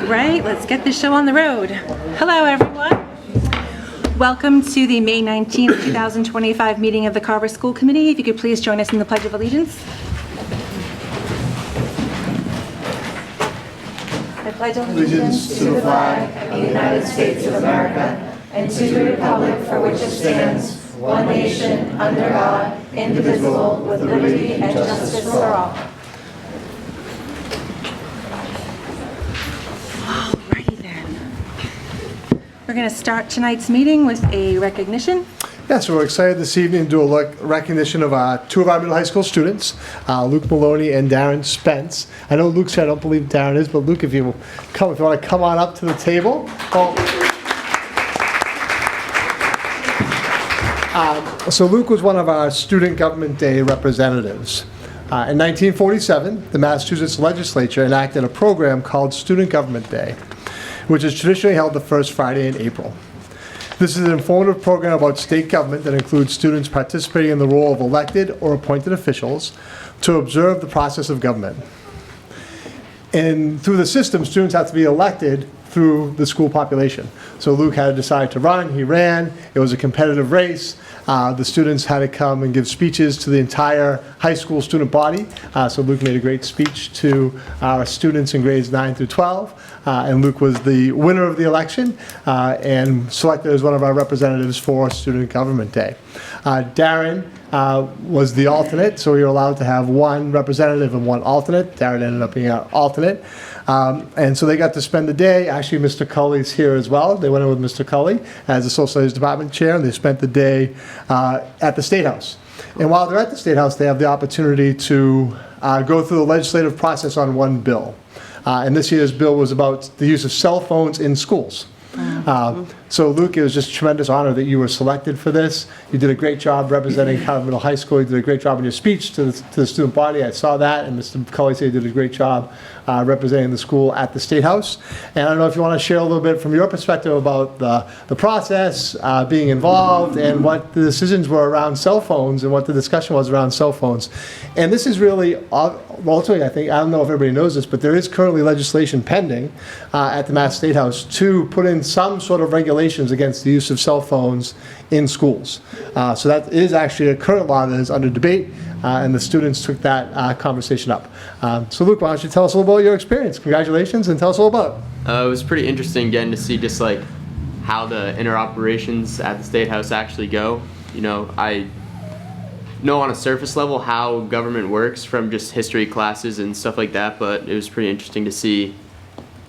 Right, let's get this show on the road. Hello, everyone. Welcome to the May 19th, 2025 meeting of the Carver School Committee. If you could please join us in the Pledge of Allegiance. I pledge allegiance to the flag of the United States of America and to the republic for which it stands, one nation, under God, indivisible, with liberty and justice for all. We're going to start tonight's meeting with a recognition. Yeah, so we're excited this evening to do a recognition of two of our middle high school students, Luke Maloney and Darren Spence. I know Luke's here, I don't believe Darren is, but Luke, if you want to come on up to the table. So Luke was one of our Student Government Day representatives. In 1947, the Massachusetts legislature enacted a program called Student Government Day, which is traditionally held the first Friday in April. This is an informative program about state government that includes students participating in the role of elected or appointed officials to observe the process of government. And through the system, students have to be elected through the school population. So Luke had to decide to run, he ran, it was a competitive race. The students had to come and give speeches to the entire high school student body. So Luke made a great speech to our students in grades 9 through 12. And Luke was the winner of the election and selected as one of our representatives for Student Government Day. Darren was the alternate, so we were allowed to have one representative and one alternate. Darren ended up being our alternate. And so they got to spend the day. Actually, Mr. Culley's here as well. They went in with Mr. Culley as the Social Studies Department Chair, and they spent the day at the State House. And while they're at the State House, they have the opportunity to go through the legislative process on one bill. And this year's bill was about the use of cell phones in schools. So Luke, it was just a tremendous honor that you were selected for this. You did a great job representing Carver Middle High School. You did a great job in your speech to the student body. I saw that, and Mr. Culley said you did a great job representing the school at the State House. And I don't know if you want to share a little bit from your perspective about the process, being involved, and what the decisions were around cell phones and what the discussion was around cell phones. And this is really, ultimately, I think, I don't know if everybody knows this, but there is currently legislation pending at the Mass State House to put in some sort of regulations against the use of cell phones in schools. So that is actually a current law that is under debate, and the students took that conversation up. So Luke, why don't you tell us a little about your experience? Congratulations, and tell us all about it. It was pretty interesting getting to see just like how the inner operations at the State House actually go. You know, I know on a surface level how government works from just history classes and stuff like that, but it was pretty interesting to see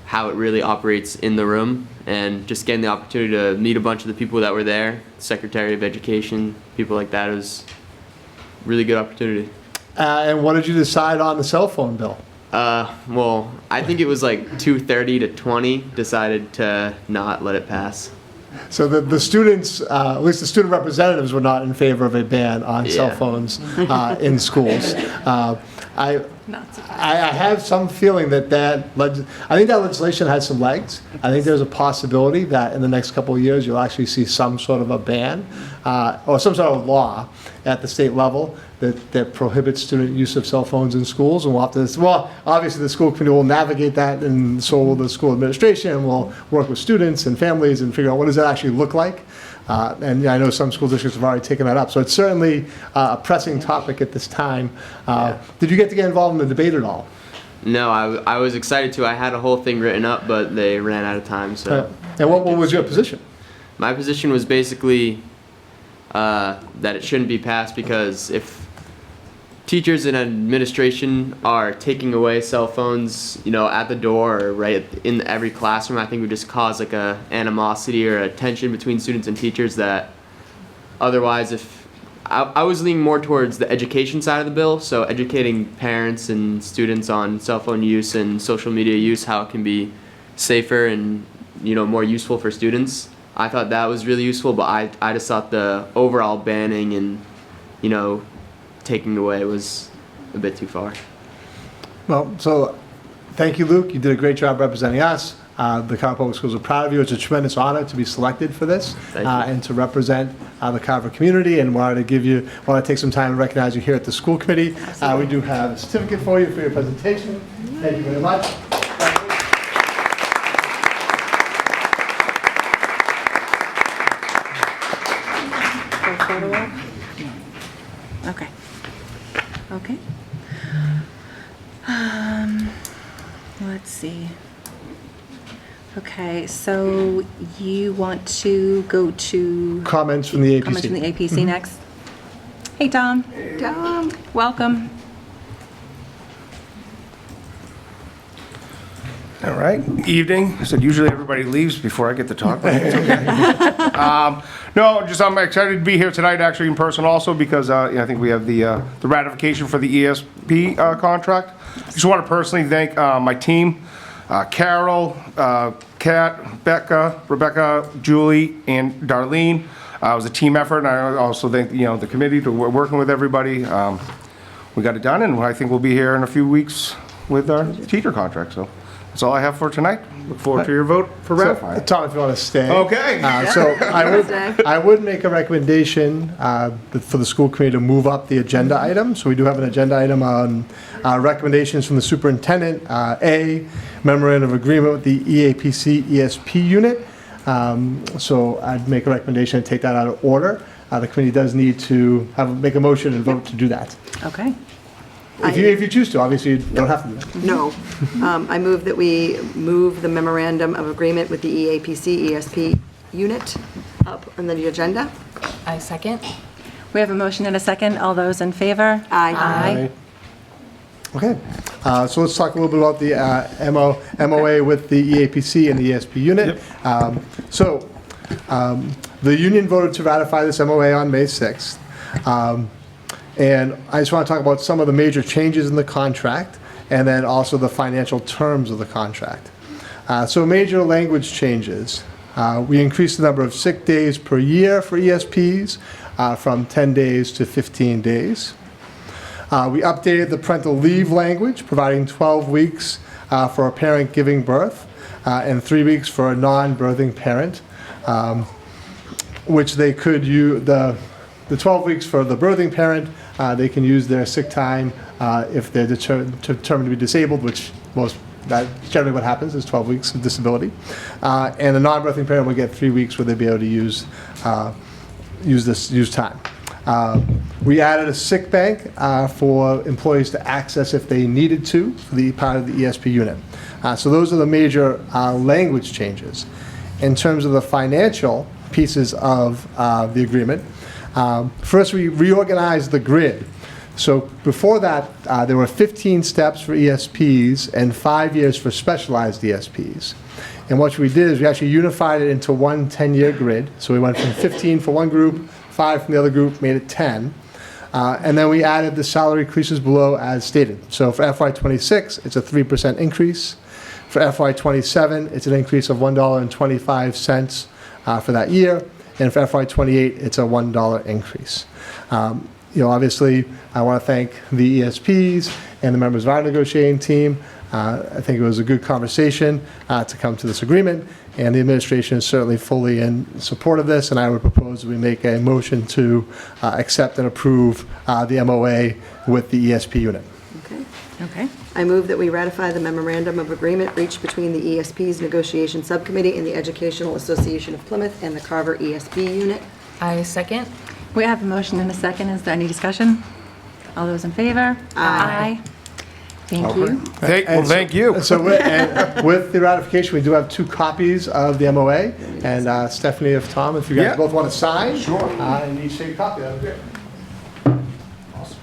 how it really operates in the room, and just getting the opportunity to meet a bunch of the people that were there, Secretary of Education, people like that. It was a really good opportunity. And what did you decide on the cell phone bill? Well, I think it was like 230 to 20 decided to not let it pass. So the students, at least the student representatives, were not in favor of a ban on cell phones in schools. I have some feeling I think that legislation has some legs. I think there's a possibility that in the next couple of years you'll actually see some sort of a ban or some sort of law at the state level that prohibits student use of cell phones in schools. And we'll have to, well, obviously the school committee will navigate that, and so will the school administration, and we'll work with students and families and figure out what does that actually look like. And I know some school districts have already taken that up. So it's certainly a pressing topic at this time. Did you get involved in the debate at all? No, I was excited to. I had a whole thing written up, but they ran out of time. So. And what was your position? My position was basically that it shouldn't be passed, because if teachers and administration are taking away cell phones, you know, at the door or right in every classroom, I think it would just cause like a animosity or a tension between students and teachers that otherwise, if I was leaning more towards the education side of the bill, so educating parents and students on cell phone use and social media use, how it can be safer and, you know, more useful for students. I thought that was really useful, but I just thought the overall banning and, you know, taking away was a bit too far. Well, so thank you, Luke. You did a great job representing us. The Carver Public Schools are proud of you. It's a tremendous honor to be selected for this and to represent the Carver community, and wanted to take some time to recognize you here at the school committee. We do have a certificate for you for your presentation. Thank you very much. photo op? No. Okay. Okay. Let's see. Okay, so you want to go to Comments from the APC. comments from the APC next? Hey, Tom. Tom, welcome. All right, evening. I said usually everybody leaves before I get to talk, but it's okay. No, just I'm excited to be here tonight, actually in person also, because I think we have the ratification for the ESP contract. Just want to personally thank my team, Carol, Kat, Becca, Rebecca, Julie, and Darlene. It was a team effort, and I also thank the committee for working with everybody. We got it done, and I think we'll be here in a few weeks with our teacher contract. So that's all I have for tonight. Look forward to your vote for ratifying. Tom, if you want to stay. Okay. So I would make a recommendation for the school committee to move up the agenda item. So we do have an agenda item on recommendations from the superintendent. A, memorandum of agreement with the EAPC ESP unit. So I'd make a recommendation to take that out of order. The committee does need to make a motion and vote to do that. Okay. If you choose to, obviously you don't have to do that. No. I move that we move the memorandum of agreement with the EAPC ESP unit up on the agenda. I second. We have a motion and a second. All those in favor? Aye. Okay, so let's talk a little bit about the MOA with the EAPC and the ESP unit. The union voted to ratify this MOA on May 6th. And I just want to talk about some of the major changes in the contract and then also the financial terms of the contract. So major language changes. We increased the number of sick days per year for ESPs from 10 days to 15 days. We updated the parental leave language, providing 12 weeks for a parent giving birth and 3 weeks for a non-birthing parent, which they could use. The 12 weeks for the birthing parent, they can use their sick time if they're determined to be disabled, which that's generally what happens is 12 weeks of disability. And a non-birthing parent will get 3 weeks where they'll be able to use time. We added a sick bank for employees to access if they needed to for the part of the ESP unit. So those are the major language changes. In terms of the financial pieces of the agreement, first we reorganized the grid. So before that, there were 15 steps for ESPs and 5 years for specialized ESPs. And what we did is we actually unified it into one 10-year grid. So we went from 15 for one group, 5 from the other group, made it 10. And then we added the salary increases below as stated. So for FY26, it's a 3% increase. For FY27, it's an increase of $1.25 for that year. And for FY28, it's a $1 increase. Obviously, I want to thank the ESPs and the members of our negotiating team. I think it was a good conversation to come to this agreement, and the administration is certainly fully in support of this, and I would propose that we make a motion to accept and approve the MOA with the ESP unit. Okay. Okay. I move that we ratify the memorandum of agreement reached between the ESP's negotiation subcommittee and the Educational Association of Plymouth and the Carver ESP unit. I second. We have a motion and a second. Is there any discussion? All those in favor? Aye. Thank you. Thank you. So with the ratification, we do have 2 copies of the MOA, and Stephanie, if Tom, if you guys Yeah. both want to sign. Sure. And each take a copy, that'd be great. Awesome.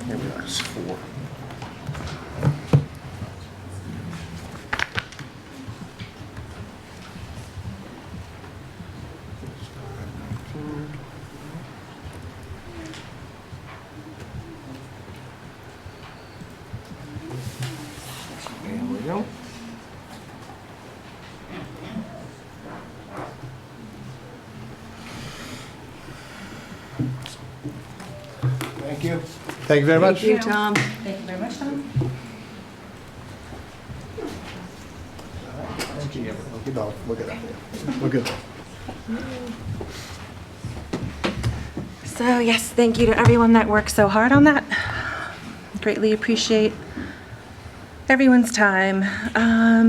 Here we are, it's 4. There we go. Thank you. Thank you very much. Thank you, Tom. Thank you very much, Tom. Thank you. No, look at that. We're good. So yes, thank you to everyone that worked so hard on that. greatly appreciate everyone's time.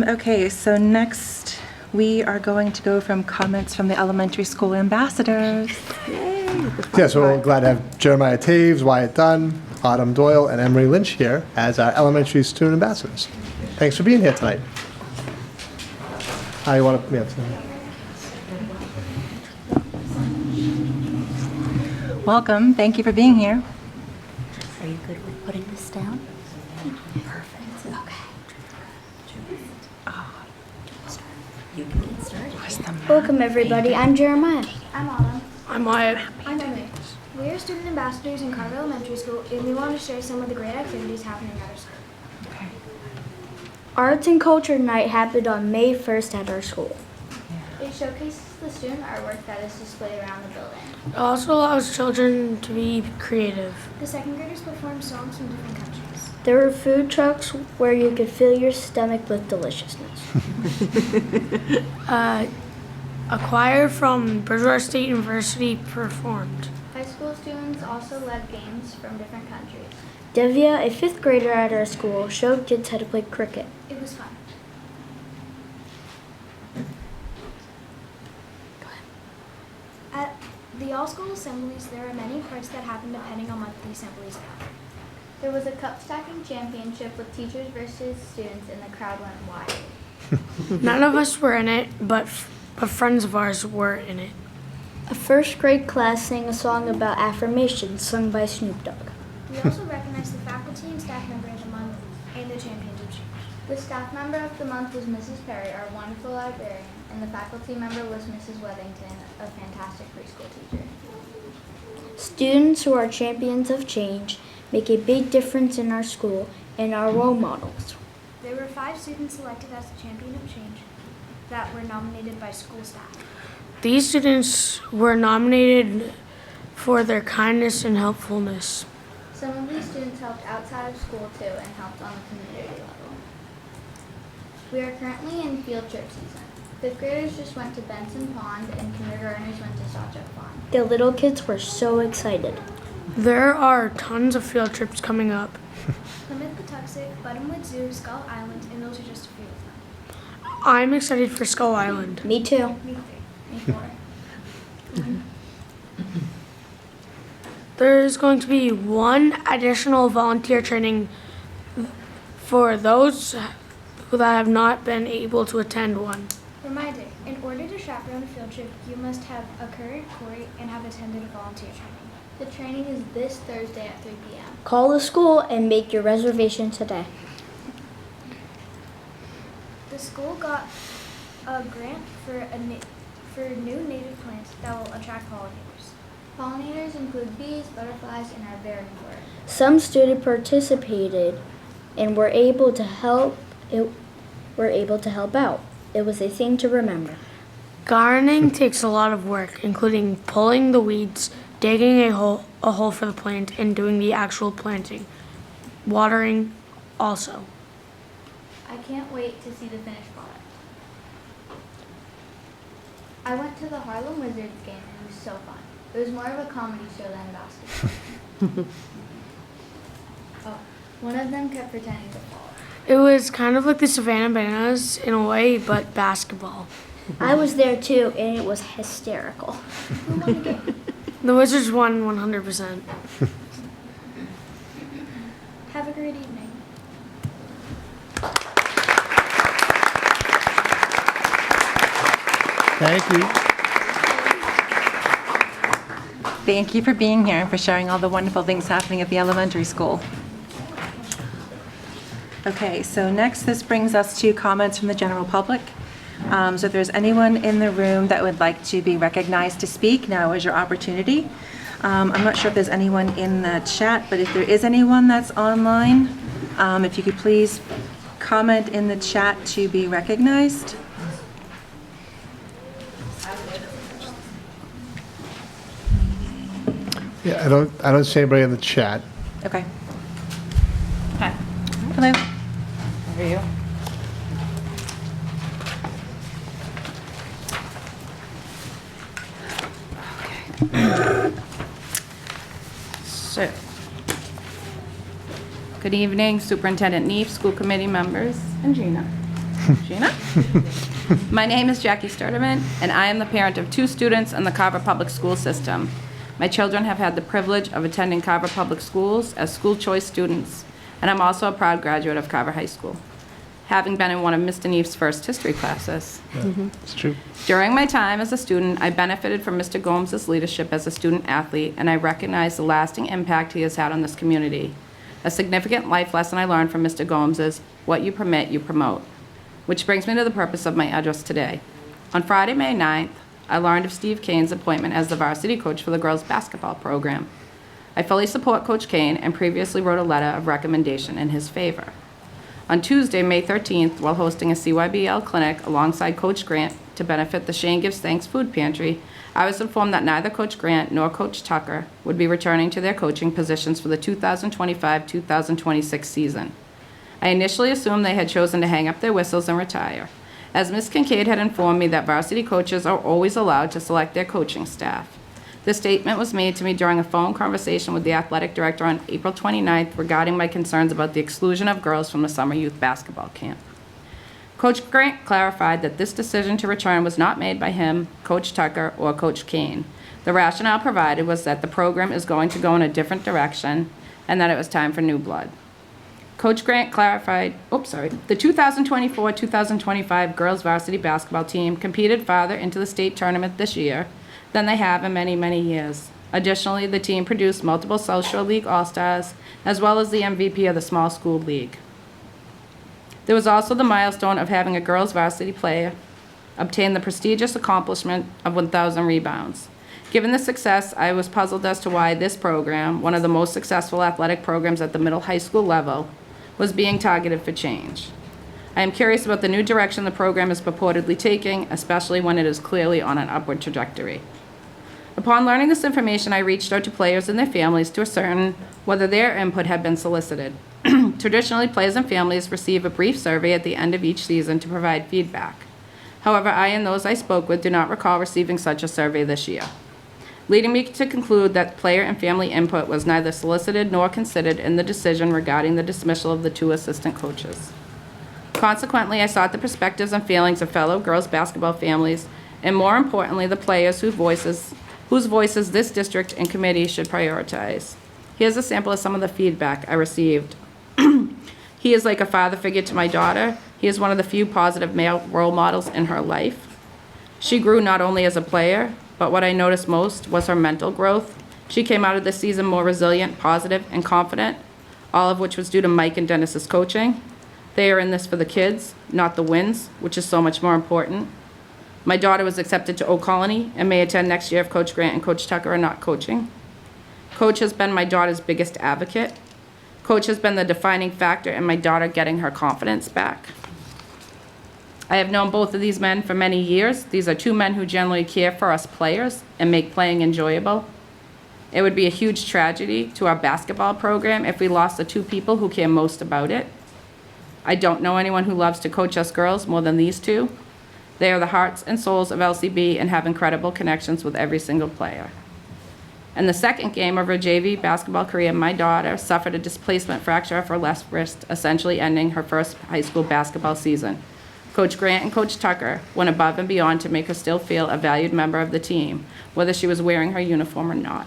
Okay, so next we are going to go from comments from the elementary school ambassadors. Yeah, so we're glad to have Jeremiah Taves, Wyatt Dunn, Autumn Doyle, and Emery Lynch here as our elementary student ambassadors. Thanks for being here tonight. How you want to, Welcome, thank you for being here. Are you good with putting this down? Perfect. Okay. You can get started. Welcome, everybody. I'm Jeremiah. I'm Autumn. I'm Wyatt. I'm Emily. We are student ambassadors in Carver Elementary School, and we want to share some of the great activities happening at our school. Arts and Culture Night happened on May 1st at our school. It showcases the student artwork that is displayed around the building. It also allows children to be creative. The second graders perform songs from different countries. There were food trucks where you could fill your stomach with deliciousness. A choir from Bridgewater State University performed. High school students also led games from different countries. Devia, a 5th grader at our school, showed kids how to play cricket. It was fun. At the all-school assemblies, there are many parts that happen depending on what the assemblies are. There was a cup stacking championship with teachers versus students, and the crowd went wild. None of us were in it, but friends of ours were in it. A 1st grade class sang a song about affirmations sung by Snoop Dogg. We also recognized the faculty and staff member of the month and the champions of change. The staff member of the month was Mrs. Perry, our wonderful librarian, and the faculty member was Mrs. Weddington, a fantastic preschool teacher. Students who are champions of change make a big difference in our school and are role models. There were 5 students selected as the champion of change that were nominated by school staff. These students were nominated for their kindness and helpfulness. Some of these students helped outside of school too and helped on the community level. We are currently in field trip season. 5th graders just went to Benson Pond and kindergartners went to Sawchuck Pond. The little kids were so excited. There are tons of field trips coming up. Plymouth, Patuxent, Buttonwood Zoo, Skull Island, and those are just a few of them. I'm excited for Skull Island. Me too. Me 3. Me 4. There's going to be one additional volunteer training for those that have not been able to attend one. Reminder, in order to chaperone a field trip, you must have a current Corey and have attended a volunteer training. The training is this Thursday at 3 p.m. Call the school and make your reservation today. The school got a grant for new native plants that will attract pollinators. Pollinators include bees, butterflies, and are very important. Some students participated and were able to help out. It was a thing to remember. Gardening takes a lot of work, including pulling the weeds, digging a hole for the plant, and doing the actual planting. Watering also. I can't wait to see the finished product. I went to the Harlem Wizards game and it was so fun. It was more of a comedy show than basketball. One of them kept pretending to fall. It was kind of like the Savannah Bananas in a way, but basketball. I was there too, and it was hysterical. Who won the game? The Wizards won 100%. Have a great evening. Thank you. Thank you for being here and for sharing all the wonderful things happening at the elementary school. Okay, so next, this brings us to comments from the general public. So if there's anyone in the room that would like to be recognized to speak, now is your opportunity. I'm not sure if there's anyone in the chat, but if there is anyone that's online, if you could please comment in the chat to be recognized. Yeah, I don't see anybody in the chat. Okay. Hi. Hello. How are you? So, Good evening, Superintendent Neef, school committee members, and Gina. Gina? My name is Jackie Sturtevant, and I am the parent of 2 students in the Carver Public School System. My children have had the privilege of attending Carver Public Schools as school choice students, and I'm also a proud graduate of Carver High School, having been in one of Mr. Neef's first history classes. It's true. During my time as a student, I benefited from Mr. Gomes' leadership as a student athlete, and I recognize the lasting impact he has had on this community. A significant life lesson I learned from Mr. Gomes is, what you permit, you promote. Which brings me to the purpose of my address today. On Friday, May 9th, I learned of Steve Kane's appointment as the varsity coach for the girls' basketball program. I fully support Coach Kane and previously wrote a letter of recommendation in his favor. On Tuesday, May 13th, while hosting a CYBL clinic alongside Coach Grant to benefit the Shane Gives Thanks Food Pantry, I was informed that neither Coach Grant nor Coach Tucker would be returning to their coaching positions for the 2025-2026 season. I initially assumed they had chosen to hang up their whistles and retire, as Ms. Kincaid had informed me that varsity coaches are always allowed to select their coaching staff. This statement was made to me during a phone conversation with the athletic director on April 29th regarding my concerns about the exclusion of girls from the summer youth basketball camp. Coach Grant clarified that this decision to return was not made by him, Coach Tucker, or Coach Kane. The rationale provided was that the program is going to go in a different direction and that it was time for new blood. Coach Grant clarified, the 2024-2025 girls varsity basketball team competed farther into the state tournament this year than they have in many, many years. Additionally, the team produced multiple South Shore League All-Stars, as well as the MVP of the small school league. There was also the milestone of having a girls varsity player obtain the prestigious accomplishment of 1,000 rebounds. Given the success, I was puzzled as to why this program, one of the most successful athletic programs at the middle high school level, was being targeted for change. I am curious about the new direction the program is purportedly taking, especially when it is clearly on an upward trajectory. Upon learning this information, I reached out to players and their families to ascertain whether their input had been solicited. Traditionally, players and families receive a brief survey at the end of each season to provide feedback. However, I and those I spoke with do not recall receiving such a survey this year, leading me to conclude that player and family input was neither solicited nor considered in the decision regarding the dismissal of the 2 assistant coaches. Consequently, I sought the perspectives and feelings of fellow girls basketball families, and more importantly, the players whose voices this district and committee should prioritize. Here's a sample of some of the feedback I received. He is like a father figure to my daughter. He is one of the few positive male role models in her life. She grew not only as a player, but what I noticed most was her mental growth. She came out of this season more resilient, positive, and confident, all of which was due to Mike and Dennis's coaching. They are in this for the kids, not the wins, which is so much more important. My daughter was accepted to Oak Colony and may attend next year if Coach Grant and Coach Tucker are not coaching. Coach has been my daughter's biggest advocate. Coach has been the defining factor in my daughter getting her confidence back. I have known both of these men for many years. These are 2 men who generally care for us players and make playing enjoyable. It would be a huge tragedy to our basketball program if we lost the 2 people who care most about it. I don't know anyone who loves to coach us girls more than these 2. They are the hearts and souls of LCB and have incredible connections with every single player. In the second game of her JV basketball career, my daughter suffered a displacement fracture of her left wrist, essentially ending her first high school basketball season. Coach Grant and Coach Tucker went above and beyond to make her still feel a valued member of the team, whether she was wearing her uniform or not.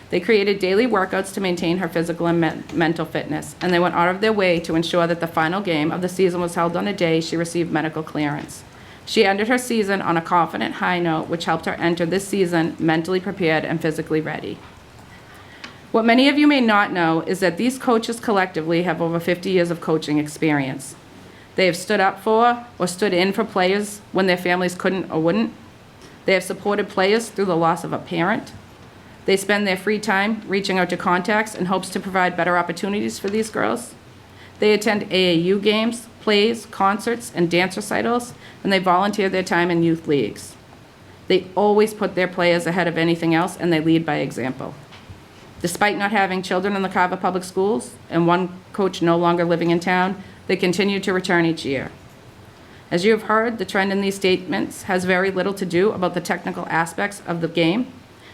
They created daily workouts to maintain her physical and mental fitness, and they went out of their way to ensure that the final game of the season was held on a day she received medical clearance. She ended her season on a confident high note, which helped her enter this season mentally prepared and physically ready. What many of you may not know is that these coaches collectively have over 50 years of coaching experience. They have stood up for or stood in for players when their families couldn't or wouldn't. They have supported players through the loss of a parent. They spend their free time reaching out to contacts in hopes to provide better opportunities for these girls. They attend AAU games, plays, concerts, and dance recitals, and they volunteer their time in youth leagues. They always put their players ahead of anything else, and they lead by example. Despite not having children in the Carver Public Schools and one coach no longer living in town, they continue to return each year. As you have heard, the trend in these statements has very little to do about the technical aspects of the game,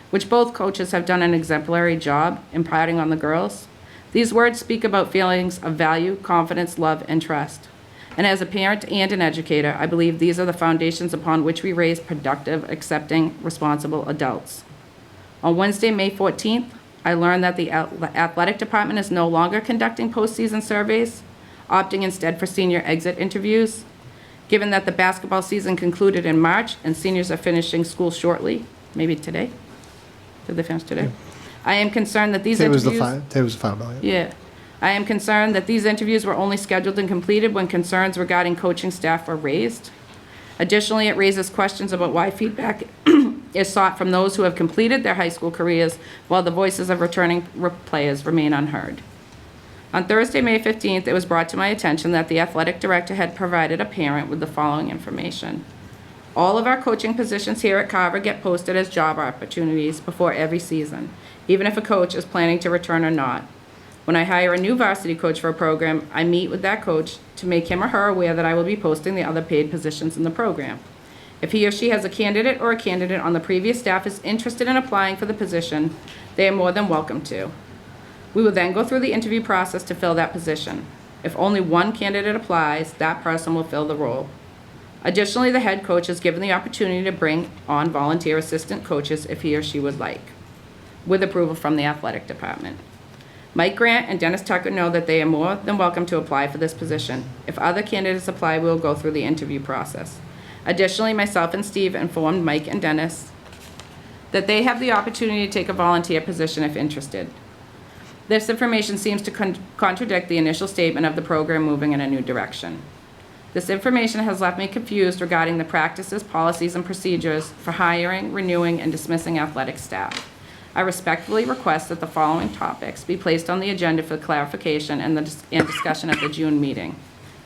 which both coaches have done an exemplary job imparting on the girls. These words speak about feelings of value, confidence, love, and trust. And as a parent and an educator, I believe these are the foundations upon which we raise productive, accepting, responsible adults. On Wednesday, May 14th, I learned that the athletic department is no longer conducting postseason surveys, opting instead for senior exit interviews. Given that the basketball season concluded in March and seniors are finishing school shortly, maybe today? Did they finish today? I am concerned that these Today was interviews... the final bell. Yeah. I am concerned that these interviews were only scheduled and completed when concerns regarding coaching staff were raised. Additionally, it raises questions about why feedback is sought from those who have completed their high school careers while the voices of returning players remain unheard. On Thursday, May 15th, it was brought to my attention that the athletic director had provided a parent with the following information. All of our coaching positions here at Carver get posted as job opportunities before every season, even if a coach is planning to return or not. When I hire a new varsity coach for a program, I meet with that coach to make him or her aware that I will be posting the other paid positions in the program. If he or she has a candidate or a candidate on the previous staff is interested in applying for the position, they are more than welcome to. We will then go through the interview process to fill that position. If only one candidate applies, that person will fill the role. Additionally, the head coach is given the opportunity to bring on volunteer assistant coaches if he or she would like, with approval from the athletic department. Mike Grant and Dennis Tucker know that they are more than welcome to apply for this position. If other candidates apply, we will go through the interview process. Additionally, myself and Steve informed Mike and Dennis that they have the opportunity to take a volunteer position if interested. This information seems to contradict the initial statement of the program moving in a new direction. This information has left me confused regarding the practices, policies, and procedures for hiring, renewing, and dismissing athletic staff. I respectfully request that the following topics be placed on the agenda for clarification and discussion at the June meeting.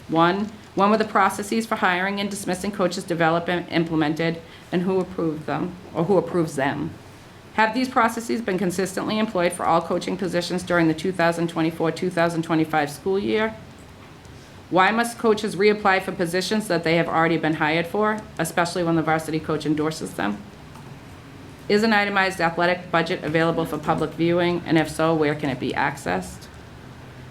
1, when were the processes for hiring and dismissing coaches developed and implemented, and who approved them, or who approves them? Have these processes been consistently employed for all coaching positions during the 2024-2025 school year? Why must coaches reapply for positions that they have already been hired for, especially when the varsity coach endorses them? Is an itemized athletic budget available for public viewing, and if so, where can it be accessed?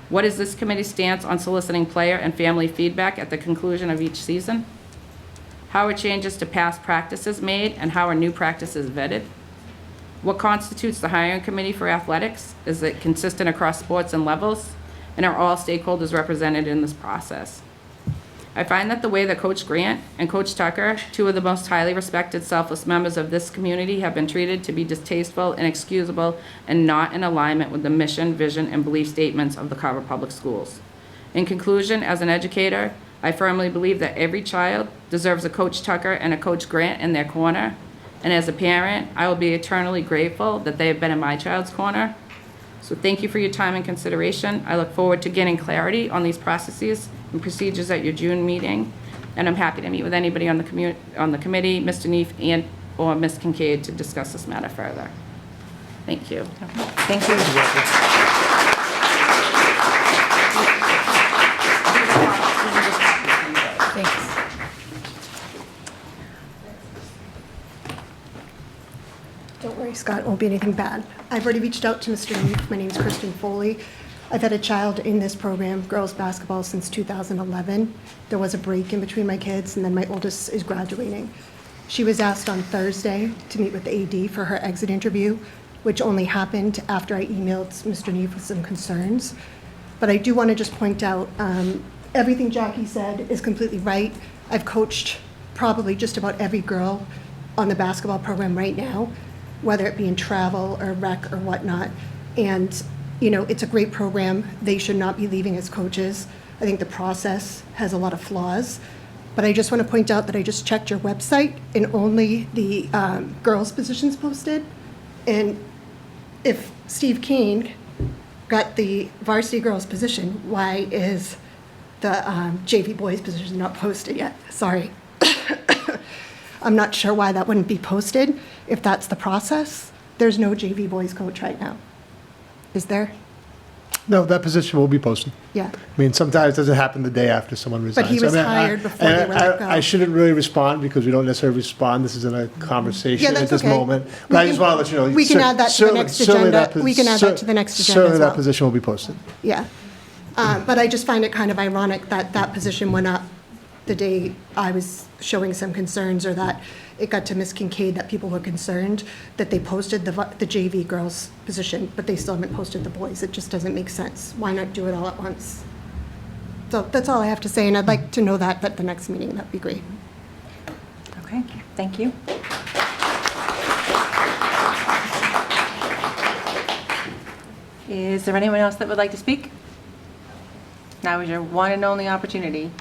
What is this committee's stance on soliciting player and family feedback at the conclusion of each season? How are changes to past practices made, and how are new practices vetted? What constitutes the hiring committee for athletics? Is it consistent across sports and levels? And are all stakeholders represented in this process? I find that the way that Coach Grant and Coach Tucker, two of the most highly respected, selfless members of this community, have been treated to be distasteful, inexcusable, and not in alignment with the mission, vision, and belief statements of the Carver Public Schools. In conclusion, as an educator, I firmly believe that every child deserves a Coach Tucker and a Coach Grant in their corner. And as a parent, I will be eternally grateful that they have been in my child's corner. So thank you for your time and consideration. I look forward to getting clarity on these processes and procedures at your June meeting. And I'm happy to meet with anybody on the committee, Mr. Neef or Ms. Kincaid, to discuss this matter further. Thank you. Thank you. Thanks. Don't worry, Scott, it won't be anything bad. I've already reached out to Mr. Neef. My name is Kristen Foley. I've had a child in this program, girls basketball, since 2011. There was a break in between my kids, and then my oldest is graduating. She was asked on Thursday to meet with the AD for her exit interview, which only happened after I emailed Mr. Neef with some concerns. But I do want to just point out, everything Jackie said is completely right. I've coached probably just about every girl on the basketball program right now, whether it be in travel or rec or whatnot. And, you know, it's a great program. They should not be leaving as coaches. I think the process has a lot of flaws. But I just want to point out that I just checked your website and only the girls' positions posted. And if Steve Kane got the varsity girls position, why is the JV boys position not posted yet? Sorry. I'm not sure why that wouldn't be posted if that's the process. There's no JV boys coach right now. Is there? No, that position will be posted. Yeah. I mean, sometimes it doesn't happen the day after someone resigns. But he was I mean, hired before they were let go. I shouldn't really respond because we don't necessarily respond. This isn't a conversation Yeah, at that's this okay. moment. But I just want to let you know. We can add that to the next agenda. We can add that to the next agenda Certainly as that well. position will be posted. Yeah. But I just find it kind of ironic that that position went up the day I was showing some concerns, or that it got to Ms. Kincaid that people were concerned that they posted the JV girls position, but they still haven't posted the boys. It just doesn't make sense. Why not do it all at once? So that's all I have to say, and I'd like to know that at the next meeting. That'd be great. Okay, thank you. Is there anyone else that would like to speak? Now is your one and only opportunity.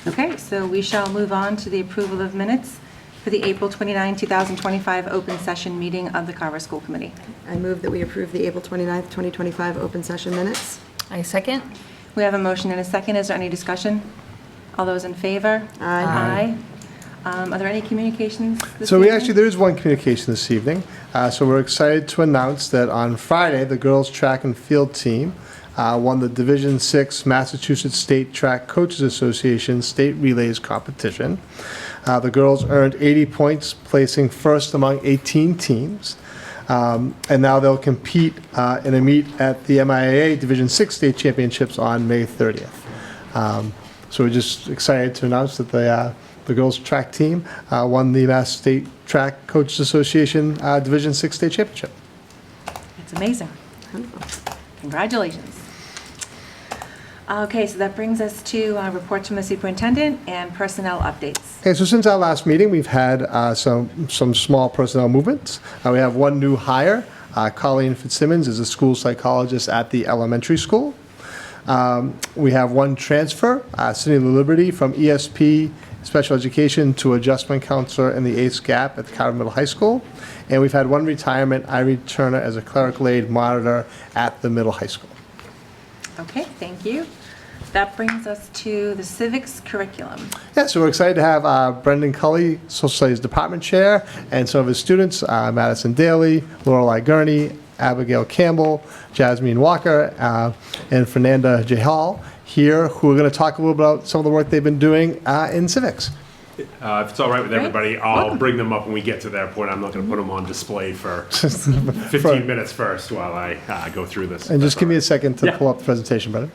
Okay, so we shall move on to the approval of minutes for the April 29, 2025 open session meeting of the Carver School Committee. I move that we approve the April 29th, 2025 open session minutes. I second. We have a motion and a second. Is there any discussion? All those in favor? Aye. Are there any communications this So evening? there is one communication this evening. So we're excited to announce that on Friday, the girls' track and field team won the Division VI Massachusetts State Track Coaches Association State Relays Competition. The girls earned 80 points, placing first among 18 teams. And now they'll compete in a meet at the MIAA Division VI State Championships on May 30th. So we're just excited to announce that the girls' track team won the Mass State Track Coaches Association Division VI State Championship. It's amazing. Congratulations. Okay, so that brings us to reports from the superintendent and personnel updates. Okay, so since our last meeting, we've had some small personnel movements. We have one new hire. Colleen Fitzsimmons is a school psychologist at the elementary school. We have one transfer, Cindy Liberty from ESP Special Education to Adjustment Counselor in the 8th Gap at the Carver Middle High School. And we've had one retirement, Irene Turner, as a clerical aid monitor at the middle high school. Okay, thank you. That brings us to the civics curriculum. Yeah, so we're excited to have Brendan Cully, Social Studies Department Chair, and some of his students, Madison Daly, Lorelei Gurney, Abigail Campbell, Jasmine Walker, and Fernanda Jahal here, who are going to talk a little about some of the work they've been doing in civics. If it's all right with everybody, I'll bring them up when we get to that point. I'm not going to put them on display for 15 minutes first while I go through this. And just give me a second to Yeah. pull up the presentation, Brendan.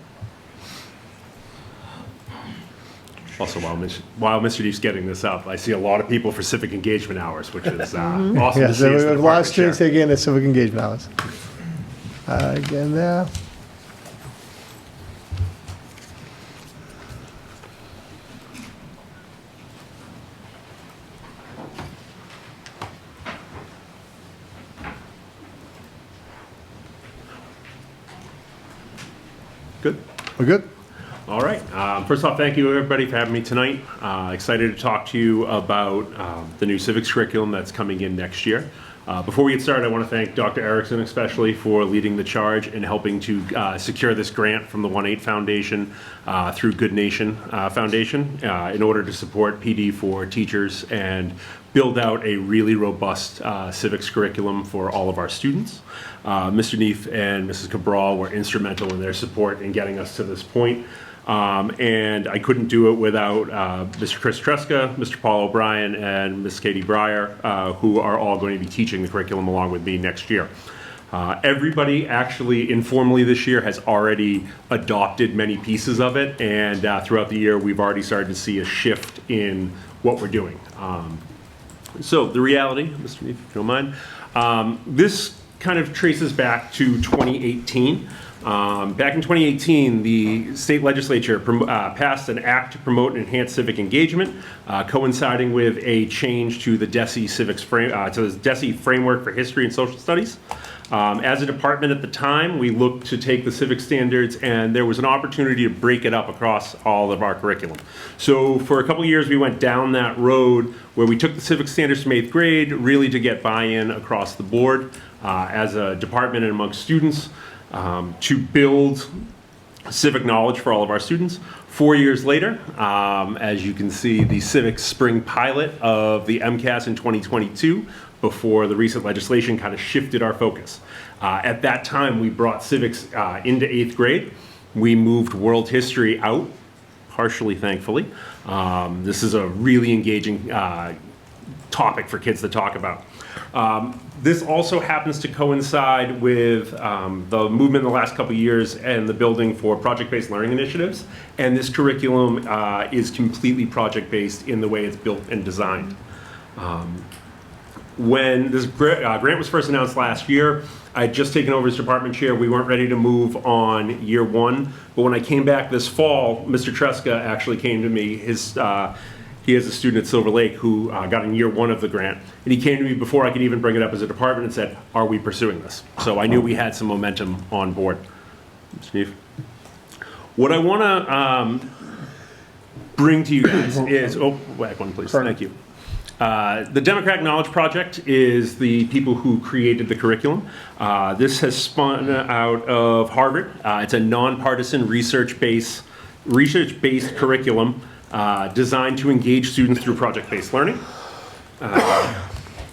Also, while Mr. Deef's getting this up, I see a lot of people for civic engagement hours, which is awesome to Yes, see. we as the have a lot of department chair. students taking in at civic engagement hours. Again there. Good. We're good? All right. First off, thank you everybody for having me tonight. Excited to talk to you about the new civics curriculum that's coming in next year. Before we get started, I want to thank Dr. Erickson especially for leading the charge and helping to secure this grant from the 1-8 Foundation through Good Nation Foundation in order to support PD for teachers and build out a really robust civics curriculum for all of our students. Mr. Neef and Mrs. Cabral were instrumental in their support in getting us to this point. And I couldn't do it without Mr. Chris Tresca, Mr. Paul O'Brien, and Ms. Katie Breyer, who are all going to be teaching the curriculum along with me next year. Everybody actually informally this year has already adopted many pieces of it, and throughout the year we've already started to see a shift in what we're doing. So the reality, Mr. Neef, if you don't mind, this kind of traces back to 2018. Back in 2018, the state legislature passed an act to promote and enhance civic engagement, coinciding with a change to the DESE framework for history and social studies. As a department at the time, we looked to take the civic standards, and there was an opportunity to break it up across all of our curriculum. So for a couple of years, we went down that road where we took the civic standards from 8th grade, really to get buy-in across the board as a department and amongst students. To build civic knowledge for all of our students. 4 years later, as you can see, the Civic Spring Pilot of the MCAS in 2022 before the recent legislation kind of shifted our focus. At that time, we brought civics into 8th grade. We moved world history out, partially thankfully. This is a really engaging topic for kids to talk about. This also happens to coincide with the movement in the last couple of years and the building for project-based learning initiatives. And this curriculum is completely project-based in the way it's built and designed. When this grant was first announced last year, I had just taken over as department chair. We weren't ready to move on year one. But when I came back this fall, Mr. Tresca actually came to me. He has a student at Silver Lake who got in year one of the grant. And he came to me before I could even bring it up as a department and said, are we pursuing this? So I knew we had some momentum on board. Steve? What I want to bring to you guys is, back one please, thank you. The Democratic Knowledge Project is the people who created the curriculum. This has spun out of Harvard. It's a nonpartisan research-based curriculum designed to engage students through project-based learning.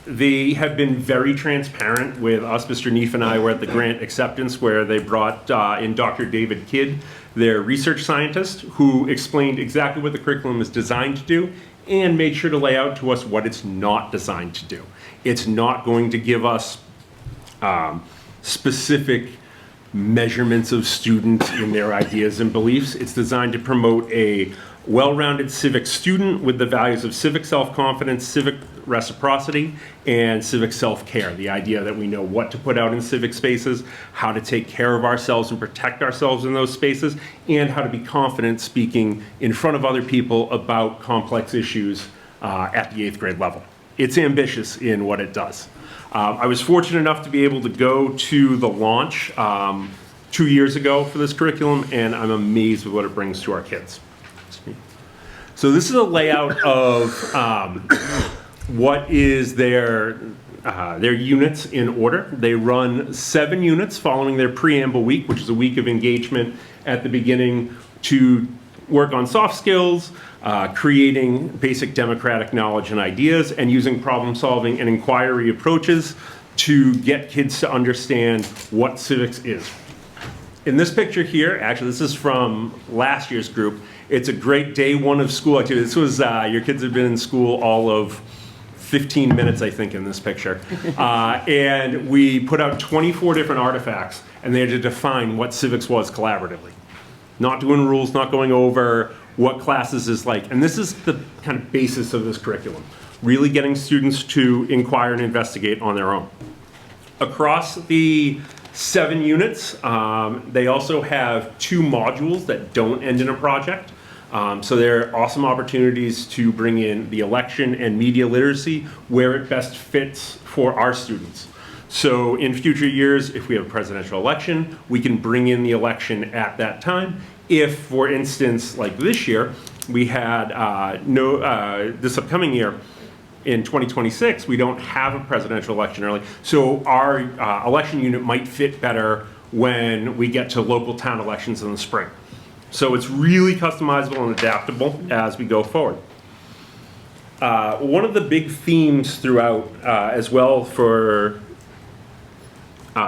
They have been very transparent with us. Mr. Neef and I were at the grant acceptance where they brought in Dr. David Kidd, their research scientist, who explained exactly what the curriculum is designed to do and made sure to lay out to us what it's not designed to do. It's not going to give us specific measurements of students in their ideas and beliefs. It's designed to promote a well-rounded civic student with the values of civic self-confidence, civic reciprocity, and civic self-care. The idea that we know what to put out in civic spaces, how to take care of ourselves and protect ourselves in those spaces, and how to be confident speaking in front of other people about complex issues at the 8th grade level. It's ambitious in what it does. I was fortunate enough to be able to go to the launch 2 years ago for this curriculum, and I'm amazed with what it brings to our kids. So this is a layout of what is their units in order. They run 7 units following their preamble week, which is a week of engagement at the beginning to work on soft skills, creating basic democratic knowledge and ideas, and using problem solving and inquiry approaches to get kids to understand what civics is. In this picture here, actually this is from last year's group, it's a great day one of school activity. This was, your kids have been in school all of 15 minutes, I think, in this picture. And we put out 24 different artifacts, and they had to define what civics was collaboratively. Not doing rules, not going over what classes is like. And this is the kind of basis of this curriculum. Really getting students to inquire and investigate on their own. Across the 7 units, they also have 2 modules that don't end in a project. So they're awesome opportunities to bring in the election and media literacy where it best fits for our students. So in future years, if we have a presidential election, we can bring in the election at that time. If, for instance, like this year, we had this upcoming year, in 2026, we don't have a presidential election early. So our election unit might fit better when we get to local town elections in the spring. So it's really customizable and adaptable as we go forward. One of the big themes throughout as well for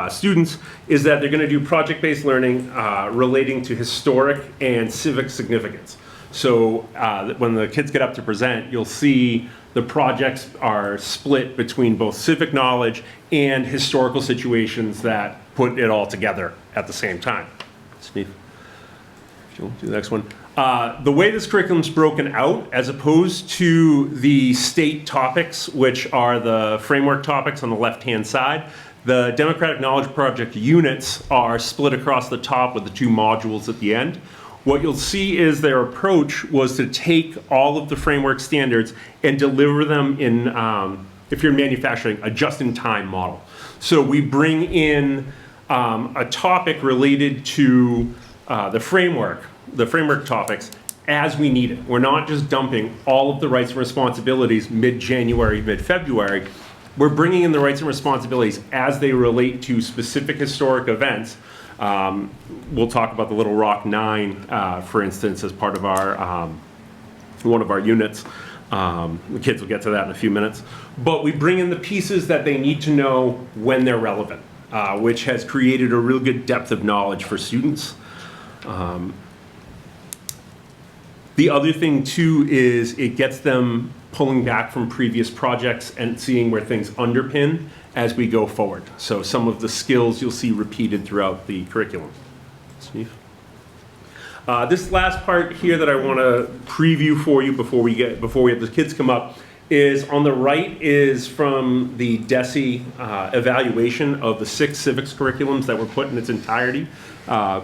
students is that they're going to do project-based learning relating to historic and civic significance. So when the kids get up to present, you'll see the projects are split between both civic knowledge and historical situations that put it all together at the same time. Steve, if you'll do the next one. The way this curriculum is broken out, as opposed to the state topics, which are the framework topics on the left-hand side, the Democratic Knowledge Project units are split across the top with the 2 modules at the end. What you'll see is their approach was to take all of the framework standards and deliver them in, if you're in manufacturing, a just-in-time model. So we bring in a topic related to the framework topics as we need it. We're not just dumping all of the rights and responsibilities mid-January, mid-February. We're bringing in the rights and responsibilities as they relate to specific historic events. We'll talk about the Little Rock 9, for instance, as part of our one of our units. The kids will get to that in a few minutes. But we bring in the pieces that they need to know when they're relevant, which has created a real good depth of knowledge for students. The other thing too is it gets them pulling back from previous projects and seeing where things underpin as we go forward. So some of the skills you'll see repeated throughout the curriculum. Steve? This last part here that I want to preview for you before we have the kids come up is on the right is from the DESE evaluation of the 6 civics curriculums that were put in its entirety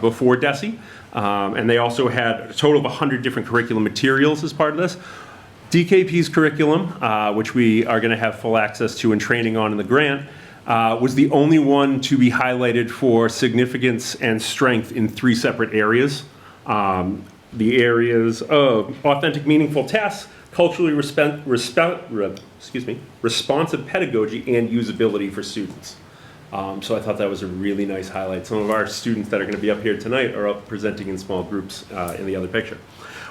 before DESE. And they also had a total of 100 different curriculum materials as part of this. DKP's curriculum, which we are going to have full access to and training on in the grant, was the only one to be highlighted for significance and strength in 3 separate areas. The areas of authentic, meaningful tasks, culturally responsive pedagogy, and usability for students. So I thought that was a really nice highlight. Some of our students that are going to be up here tonight are up presenting in small groups in the other picture.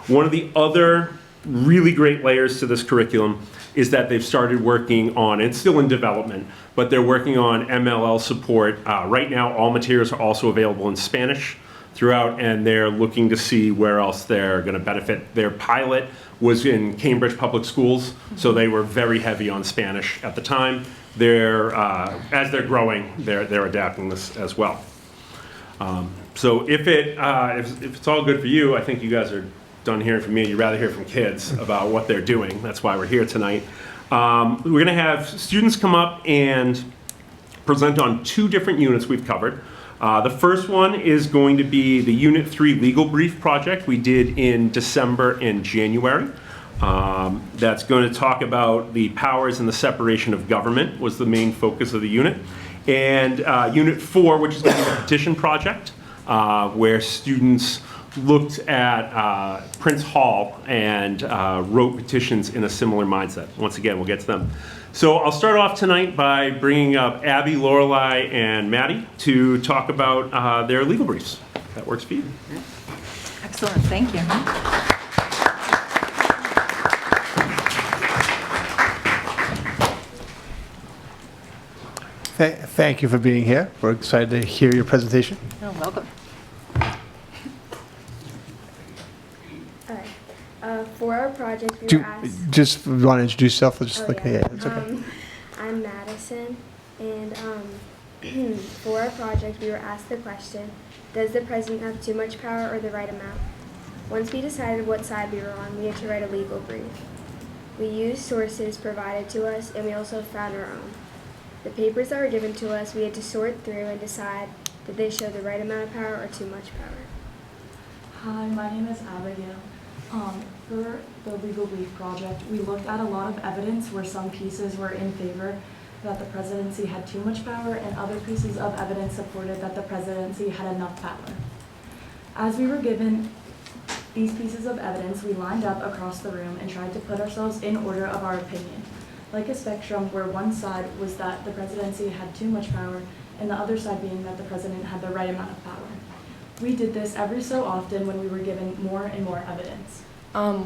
One of the other really great layers to this curriculum is that they've started working on, it's still in development, but they're working on MLL support. Right now, all materials are also available in Spanish throughout, and they're looking to see where else they're going to benefit. Their pilot was in Cambridge Public Schools, so they were very heavy on Spanish at the time. As they're growing, they're adapting this as well. So if it's all good for you, I think you guys are done hearing from me. You'd rather hear from kids about what they're doing. That's why we're here tonight. We're going to have students come up and present on 2 different units we've covered. The first one is going to be the Unit 3 legal brief project we did in December and January. That's going to talk about the powers and the separation of government was the main focus of the unit. And Unit 4, which is going to be the petition project, where students looked at Prince Hall and wrote petitions in a similar mindset. Once again, we'll get to them. So I'll start off tonight by bringing up Abby, Lorelei, and Maddie to talk about their legal briefs. If that works for you. Excellent, thank you. Thank you for being here. We're excited to hear your presentation. Oh, welcome. For our project, we were asked... Just want to introduce yourself? Just it's okay. I'm Madison, and for our project, we were asked the question, does the president have too much power or the right amount? Once we decided what side we were on, we had to write a legal brief. We used sources provided to us, and we also found our own. The papers that were given to us, we had to sort through and decide, did they show the right amount of power or too much power? Hi, my name is Abigail. For the legal brief project, we looked at a lot of evidence where some pieces were in favor that the presidency had too much power and other pieces of evidence supported that the presidency had enough power. As we were given these pieces of evidence, we lined up across the room and tried to put ourselves in order of our opinion, like a spectrum where one side was that the presidency had too much power and the other side being that the president had the right amount of power. We did this every so often when we were given more and more evidence.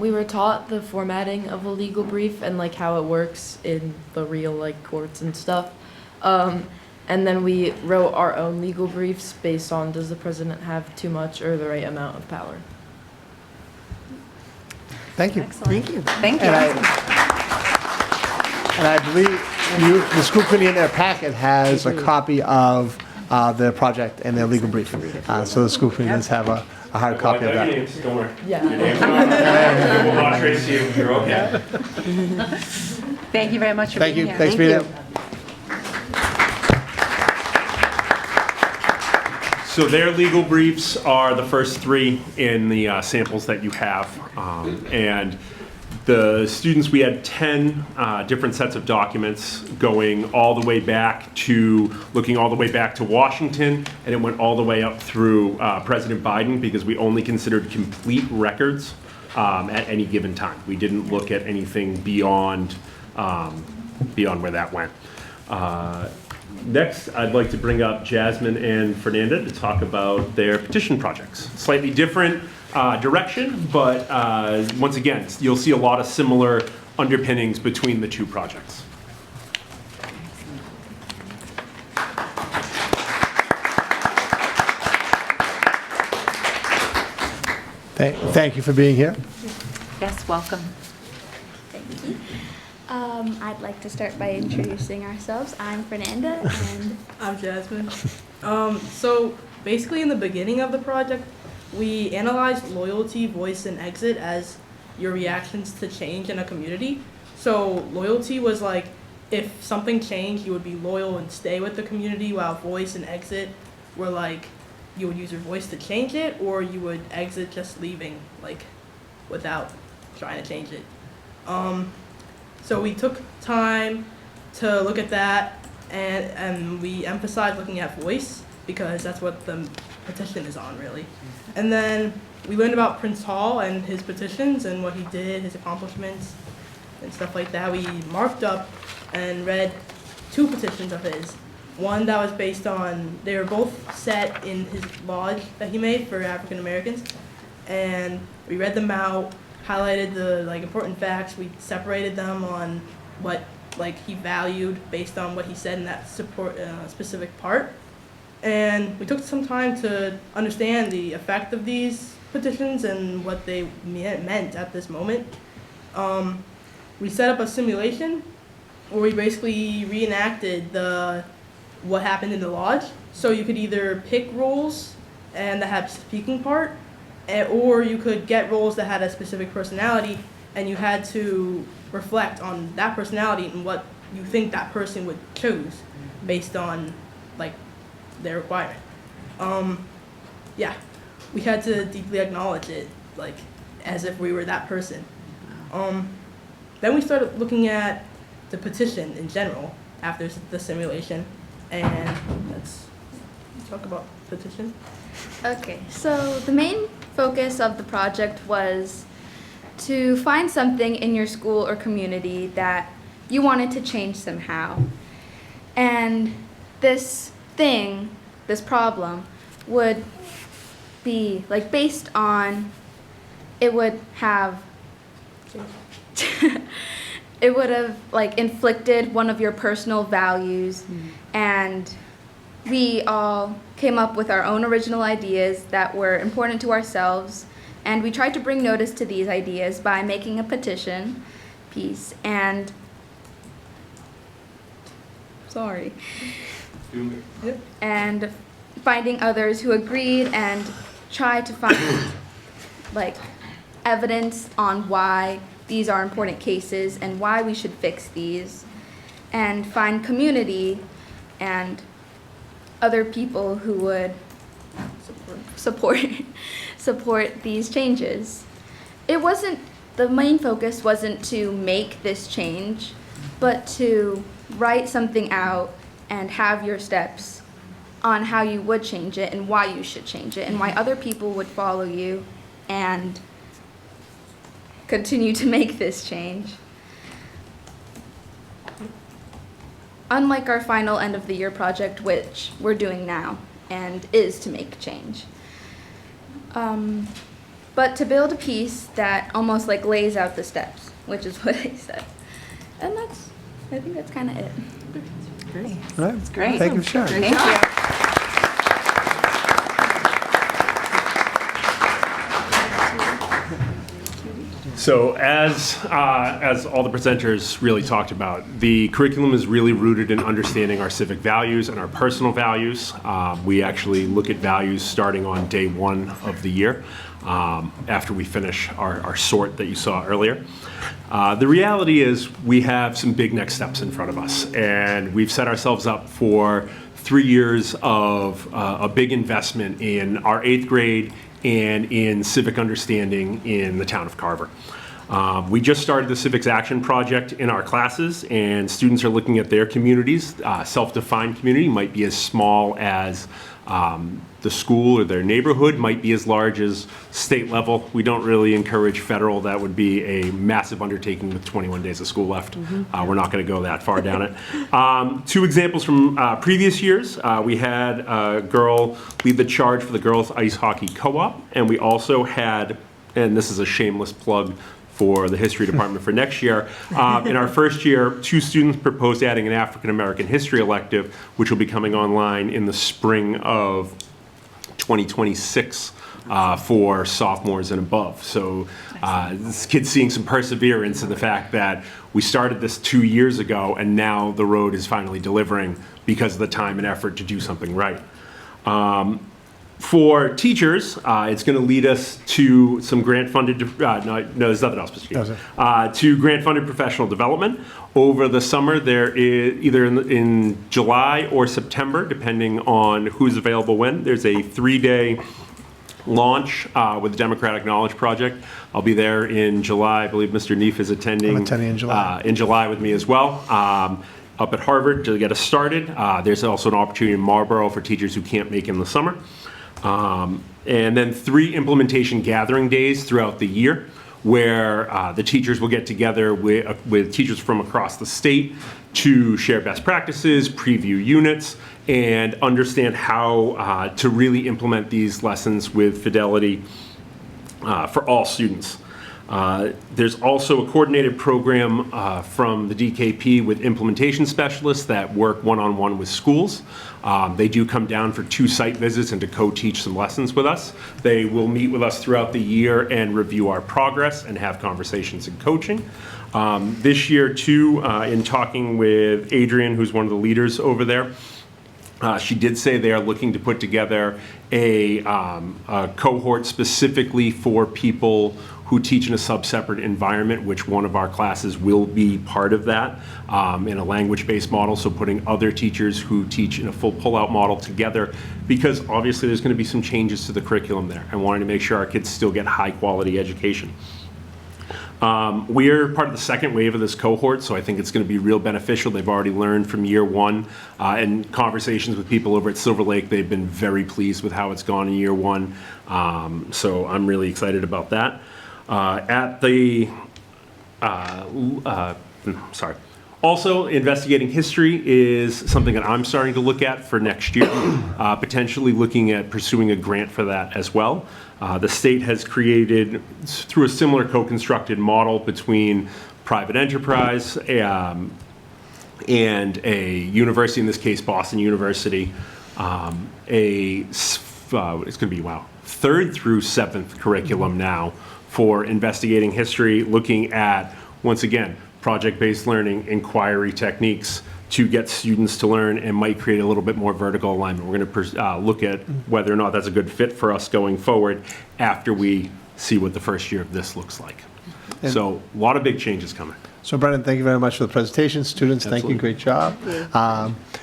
We were taught the formatting of a legal brief and like how it works in the real like courts and stuff. And then we wrote our own legal briefs based on does the president have too much or the right amount of power. Thank you. Excellent. Thank you. Thank you. And I believe the school committee in their packet has a copy of their project and their legal brief. So the school committee does have a hard copy of that. Don't worry. Yeah. Your name's on. We'll not trace you. You're okay. Thank you very much for Thank being you. here. Thanks for being here. So their legal briefs are the first 3 in the samples that you have. And the students, we had 10 different sets of documents going all the way back to, looking all the way back to Washington, and it went all the way up through President Biden because we only considered complete records at any given time. We didn't look at anything beyond where that went. Next, I'd like to bring up Jasmine and Fernanda to talk about their petition projects. Slightly different direction, but once again, you'll see a lot of similar underpinnings between the two projects. Thank you for being here. Yes, welcome. Thank you. I'd like to start by introducing ourselves. I'm Fernanda, and I'm Jasmine. So basically in the beginning of the project, we analyzed loyalty, voice, and exit as your reactions to change in a community. So loyalty was like, if something changed, you would be loyal and stay with the community, while voice and exit were like, you would use your voice to change it, or you would exit just leaving, like, without trying to change it. So we took time to look at that, and we emphasized looking at voice, because that's what the petition is on, really. And then we learned about Prince Hall and his petitions and what he did, his accomplishments, and stuff like that. We marked up and read 2 petitions of his. One that was based on, they were both set in his lodge that he made for African Americans. And we read them out, highlighted the important facts. We separated them on what he valued based on what he said in that specific part. And we took some time to understand the effect of these petitions and what they meant at this moment. We set up a simulation where we basically reenacted what happened in the lodge. So you could either pick roles and that had a speaking part, or you could get roles that had a specific personality, and you had to reflect on that personality and what you think that person would choose based on their requirement. Yeah, we had to deeply acknowledge it, as if we were that person. Then we started looking at the petition in general after the simulation, and let's talk about petition. Okay, so the main focus of the project was to find something in your school or community that you wanted to change somehow. And this problem would be based on, it would have it would have inflicted one of your personal values, and we all came up with our own original ideas that were important to ourselves, and we tried to bring notice to these ideas by making a petition piece and and finding others who agreed and try to find evidence on why these are important cases and why we should fix these, and find community and other people who would support these changes. The main focus wasn't to make this change, but to write something out and have your steps on how you would change it and why you should change it and why other people would follow you and continue to make this change. Unlike our final end of the year project, which we're doing now and is to make change. But to build a piece that almost lays out the steps, which is what I said. And I think that's kind of it. Great. All right. That's great. Thank you for sharing. Thank you. So as all the presenters really talked about, the curriculum is really rooted in understanding our civic values and our personal values. We actually look at values starting on day 1 of the year, after we finish our sort that you saw earlier. The reality is we have some big next steps in front of us, and we've set ourselves up for 3 years of a big investment in our 8th grade and in civic understanding in the town of Carver. We just started the Civics Action Project in our classes, and students are looking at their communities. Self-defined community might be as small as the school or their neighborhood, might be as large as state level. We don't really encourage federal. That would be a massive undertaking with 21 days of school left. We're not going to go that far down it. 2 examples from previous years. We had a girl lead the charge for the Girls Ice Hockey Co-op, and we also had, and this is a shameless plug for the history department for next year. In our first year, 2 students proposed adding an African American history elective, which will be coming online in the spring of 2026 for sophomores and above. So this kid's seeing some perseverance in the fact that we started this 2 years ago, and now the road is finally delivering because of the time and effort to do something right. For teachers, it's going to lead us to some grant-funded, no, there's nothing else, Mr. Chief. To grant-funded professional development. Over the summer, there is, either in July or September, depending on who's available when, there's a 3-day launch with the Democratic Knowledge Project. I'll be there in July. I believe Mr. Neef is attending. I'm attending in July. In July with me as well. Up at Harvard to get us started. There's also an opportunity in Marlborough for teachers who can't make in the summer. And then 3 implementation gathering days throughout the year where the teachers will get together with teachers from across the state to share best practices, preview units, and understand how to really implement these lessons with fidelity for all students. There's also a coordinated program from the DKP with implementation specialists that work one-on-one with schools. They do come down for 2 site visits and to co-teach some lessons with us. They will meet with us throughout the year and review our progress and have conversations and coaching. This year, too, in talking with Adrian, who's one of the leaders over there, she did say they are looking to put together a cohort specifically for people who teach in a sub-separate environment, which one of our classes will be part of that, in a language-based model, so putting other teachers who teach in a full pull-out model together, because obviously there's going to be some changes to the curriculum there, and wanting to make sure our kids still get high-quality education. We're part of the second wave of this cohort, so I think it's going to be real beneficial. They've already learned from year 1, and conversations with people over at Silver Lake, they've been very pleased with how it's gone in year 1, so I'm really excited about that. Also, investigating history is something that I'm starting to look at for next year, potentially looking at pursuing a grant for that as well. The state has created, through a similar co-constructed model between private enterprise and a university, in this case Boston University, it's going to be, 3rd through 7th curriculum now for investigating history, looking at, once again, project-based learning, inquiry techniques to get students to learn, and might create a little bit more vertical alignment. We're going to look at whether or not that's a good fit for us going forward after we see what the first year of this looks like. So a lot of big changes coming. So Brendan, thank you very much for the presentation. Students, thank you, great job.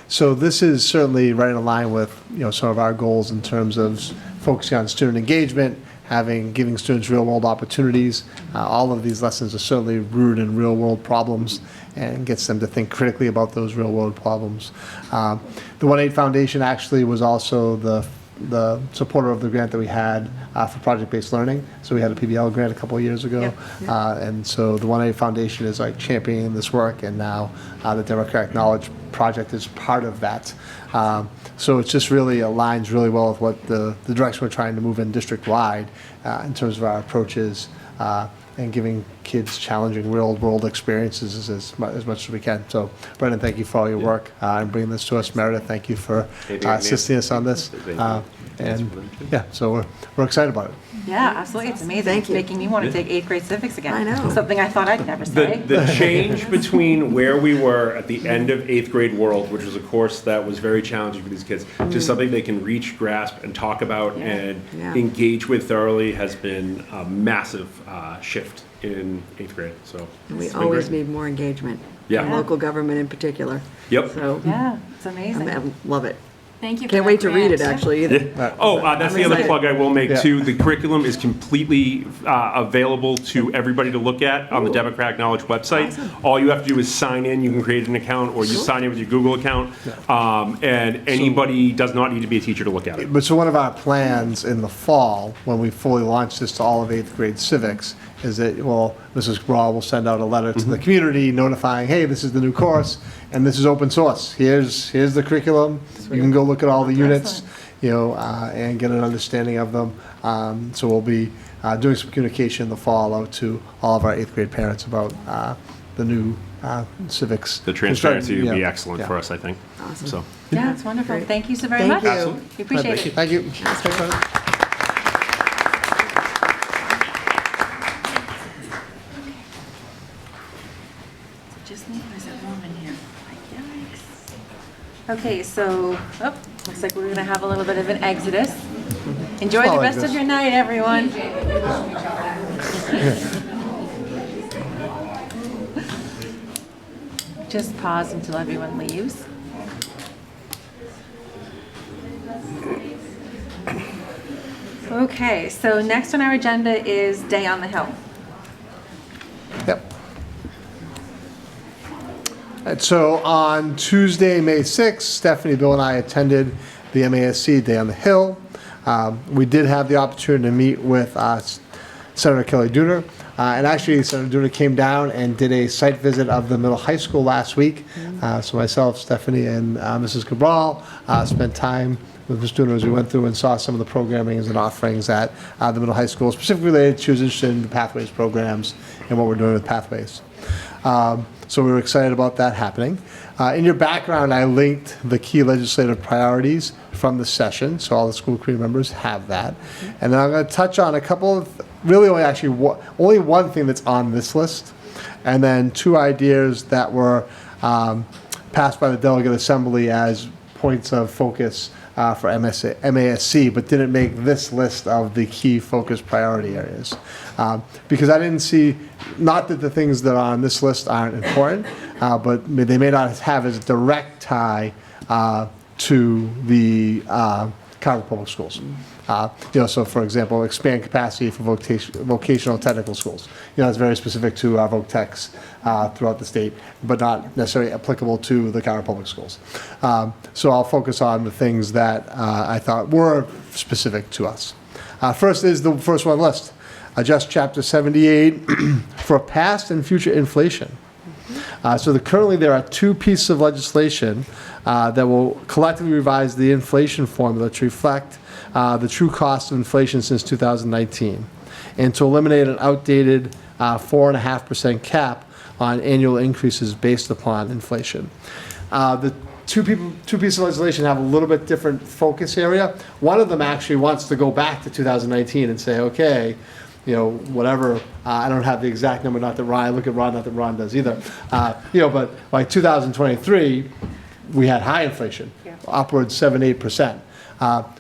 So this is certainly right in line with some of our goals in terms of focusing on student engagement, giving students real-world opportunities. All of these lessons are certainly rooted in real-world problems and gets them to think critically about those real-world problems. The 1-8 Foundation actually was also the supporter of the grant that we had for project-based learning. So we had a PBL grant a couple of years ago. And so the 1-8 Foundation is like championing this work, and now the Democratic Knowledge Project is part of that. So it just really aligns really well with what the direction we're trying to move in district-wide in terms of our approaches and giving kids challenging real-world experiences as much as we can. So, Brendan, thank you for all your work and bringing this to us. Meredith, thank you for assisting us on this. So we're excited about it. Yeah, absolutely. It's amazing. Thank It's you. making me want to take 8th grade civics again. I know. Something I thought I'd never say. The change between where we were at the end of 8th grade world, which was a course that was very challenging for these kids, to something they can reach, grasp, and talk about and engage with thoroughly has been a massive shift in 8th grade. So We it's been always great. need more engagement. Yeah. Local government in particular. Yep. So Yeah, it's amazing. I love it. Thank you. Can't wait to read it, actually, either. That's the other plug I will make too. The curriculum is completely available to everybody to look at on the Democratic Knowledge website. All you have to do is sign in. You can create an account, or you sign in with your Google account. And anybody does not need to be a teacher to look at it. But so one of our plans in the fall, when we fully launch this to all of 8th grade civics, is that, Mrs. Grawl will send out a letter to the community notifying, hey, this is the new course, and this is open source. Here's the curriculum. You can go look at all the units. and get an understanding of them. So we'll be doing some communication in the fall out to all of our 8th grade parents about the new civics. The transparency would be Yeah. excellent for us, I think. Awesome. So, Yeah, it's wonderful. Thank you so very Thank much. you. Absolutely. We appreciate it. Thank you. Just me, or is it warm in here? Yikes. Okay, so, looks like we're gonna have a little bit of an exodus. Enjoy the Small rest of exodus. your night, everyone. Just pause until everyone leaves. Okay, so next on our agenda is Day on the Hill. Yep. And so on Tuesday, May 6th, Stephanie, Bill, and I attended the MASC Day on the Hill. We did have the opportunity to meet with Senator Kelly Dooner. And actually, Senator Dooner came down and did a site visit of the middle high school last week. So myself, Stephanie, and Mrs. Cabral spent time with Ms. Dooner as we went through and saw some of the programming and offerings at the middle high school, specifically related. She was interested in the Pathways programs and what we're doing with Pathways. So we were excited about that happening. In your background, I linked the key legislative priorities from the session, so all the school committee members have that. And then I'm going to touch on a couple of, really only one thing that's on this list, and then 2 ideas that were passed by the delegate assembly as points of focus for MASC, but didn't make this list of the key focus priority areas. Because I didn't see, not that the things that are on this list aren't important, but they may not have as direct tie to the Carver Public Schools. So for example, expand capacity for vocational technical schools. It's very specific to our voc techs throughout the state, but not necessarily applicable to the Carver Public Schools. So I'll focus on the things that I thought were specific to us. First is the first one on the list. Adjust Chapter 78 for past and future inflation. So currently there are 2 pieces of legislation that will collectively revise the inflation formula to reflect the true cost of inflation since 2019, and to eliminate an outdated 4.5% cap on annual increases based upon inflation. The two pieces of legislation have a little bit different focus area. One of them actually wants to go back to 2019 and say, okay, whatever, I don't have the exact number, not that Ron, look at Ron, not that Ron does either. But like 2023, we had high inflation, upwards 7-8%.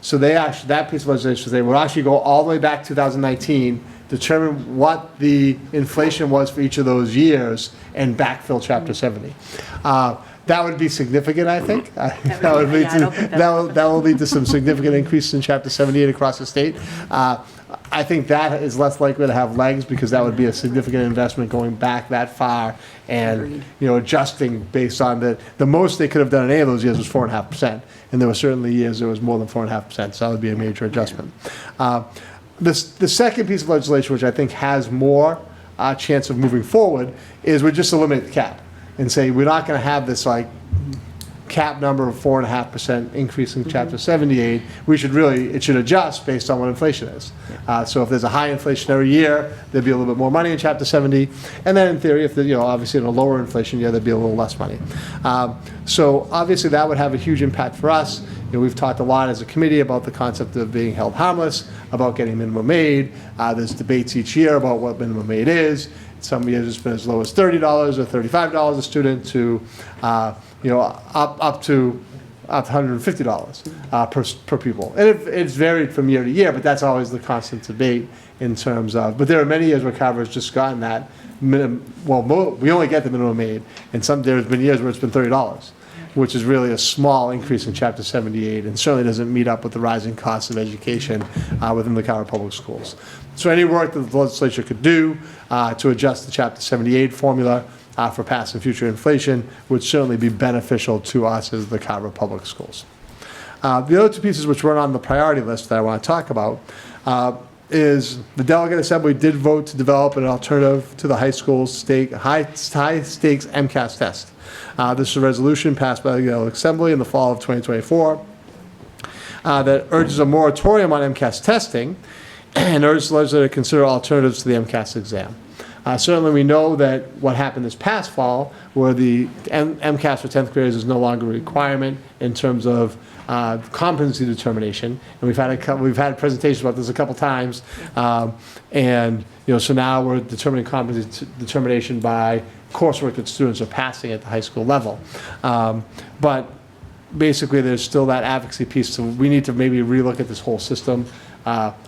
So that piece of legislation, they will actually go all the way back to 2019, determine what the inflation was for each of those years, and backfill Chapter 70. That would be significant, I think. That will lead to some significant increases in Chapter 78 across the state. I think that is less likely to have legs because that would be a significant investment going back that far and adjusting based on the most they could have done in any of those years was 4.5%, and there were certainly years there was more than 4.5%, so that would be a major adjustment. The second piece of legislation, which I think has more chance of moving forward, is we just eliminate the cap and say we're not going to have this cap number of 4.5% increase in Chapter 78. It should adjust based on what inflation is. So if there's a high inflationary year, there'd be a little bit more money in Chapter 70, and then in theory, if obviously in a lower inflation year, there'd be a little less money. So obviously that would have a huge impact for us. We've talked a lot as a committee about the concept of being held harmless, about getting minimum aid. There's debates each year about what minimum aid is. Some years it's been as low as $30 or $35 a student to up to $150 per pupil. And it's varied from year to year, but that's always the constant debate in terms of, but there are many years where Carver has just gotten that minimum, we only get the minimum aid, and there's been years where it's been $30, which is really a small increase in Chapter 78 and certainly doesn't meet up with the rising costs of education within the Carver Public Schools. So any work that the legislature could do to adjust the Chapter 78 formula for past and future inflation would certainly be beneficial to us as the Carver Public Schools. The other 2 pieces which weren't on the priority list that I want to talk about is the Delegate Assembly did vote to develop an alternative to the high stakes MCAS test. This is a resolution passed by the Delegate Assembly in the fall of 2024. that urges a moratorium on MCAS testing and urges the legislature to consider alternatives to the MCAS exam. Certainly, we know that what happened this past fall, where the MCAS for 10th graders is no longer a requirement in terms of competency determination, and we've had presentations about this a couple times, and so now we're determining competency determination by coursework that students are passing at the high school level, but basically there's still that advocacy piece, so we need to maybe relook at this whole system.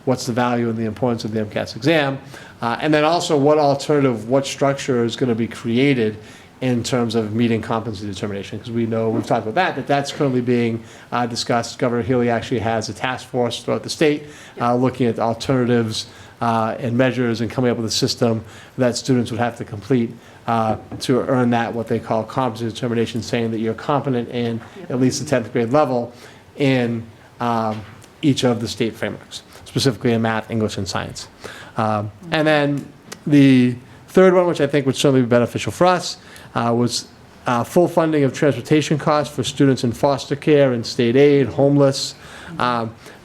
What's the value and the importance of the MCAS exam, and then also what structure is going to be created in terms of meeting competency determination, because we've talked about that's currently being discussed. Governor Healy actually has a task force throughout the state looking at alternatives and measures and coming up with a system that students would have to complete to earn what they call competency determination, saying that you're competent in at least the 10th grade level in each of the state frameworks, specifically in math, English, and science. And then the third one, which I think would certainly be beneficial for us, was full funding of transportation costs for students in foster care and state aid, homeless.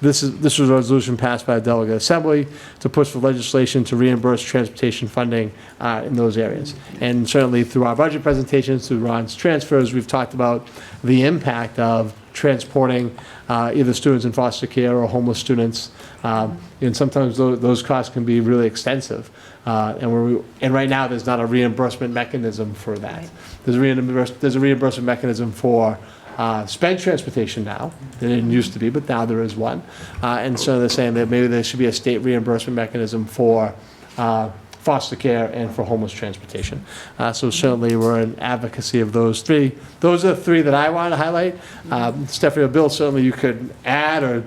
This was a resolution passed by the Delegate Assembly to push for legislation to reimburse transportation funding in those areas. And certainly through our budget presentations, through Ron's transfers, we've talked about the impact of transporting either students in foster care or homeless students. And sometimes those costs can be really extensive. And right now, there's not a reimbursement mechanism for that. Right. There's a reimbursement mechanism for sped transportation now. There didn't used to be, but now there is one. And so they're saying that maybe there should be a state reimbursement mechanism for foster care and for homeless transportation. So certainly we're in advocacy of those three. Those are the three that I wanted to highlight. Stephanie or Bill, certainly you could add or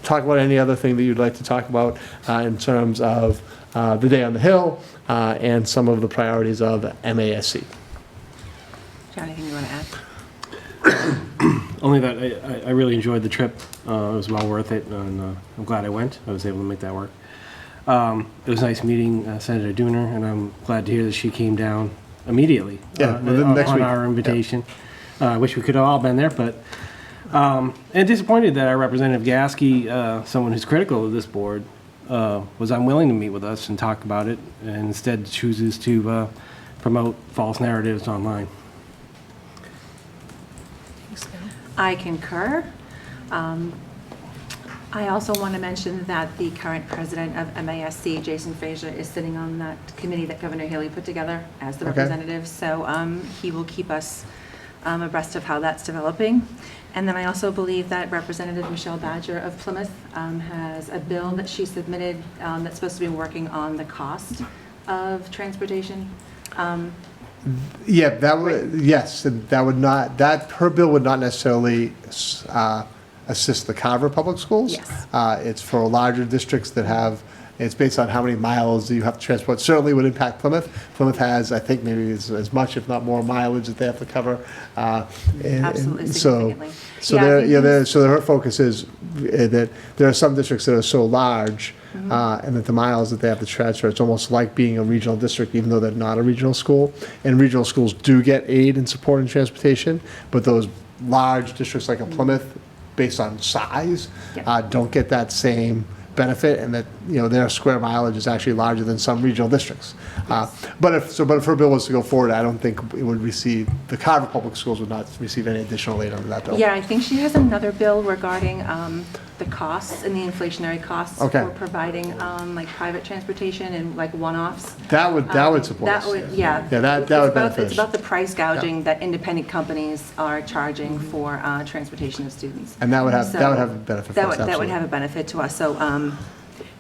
talk about any other thing that you'd like to talk about in terms of the Day on the Hill and some of the priorities of MASC. Do you have anything you want to add? Only that I really enjoyed the trip. It was well worth it, and I'm glad I went. I was able to make that work. It was nice meeting Senator Dooner, and I'm glad to hear that she came down immediately on our invitation. I wish we could have all been there, but and disappointed that our Representative Gasky, someone who's critical of this board, was unwilling to meet with us and talk about it, and instead chooses to promote false narratives online. I concur. I also want to mention that the current president of MASC, Jason Frazier, is sitting on that committee that Governor Healy put together as the representative. So he will keep us abreast of how that's developing. And then I also believe that Representative Michelle Badger of Plymouth has a bill that she submitted that's supposed to be working on the cost of transportation. Yeah, her bill would not necessarily assist the Carver public schools. Yes. It's for larger districts that have, it's based on how many miles you have to transport. Certainly would impact Plymouth. Plymouth has, I think, maybe as much, if not more, mileage that they have to cover. Absolutely, significantly. So her focus is that there are some districts that are so large, and that the miles that they have to transfer, it's almost like being a regional district, even though they're not a regional school. And regional schools do get aid and support in transportation, but those large districts like a Plymouth, based on size, don't get that same benefit, and that their square mileage is actually larger than some regional districts. But if her bill was to go forward, I don't think it would receive, the Carver public schools would not receive any additional aid under that bill. Yeah, I think she has another bill regarding the costs and the inflationary costs for providing like private transportation and like one-offs. That would support us. That would, yeah. Yeah, that would benefit us. It's about the price gouging that independent companies are charging for transportation of students. And that would have a benefit for us. That would have a benefit to us. So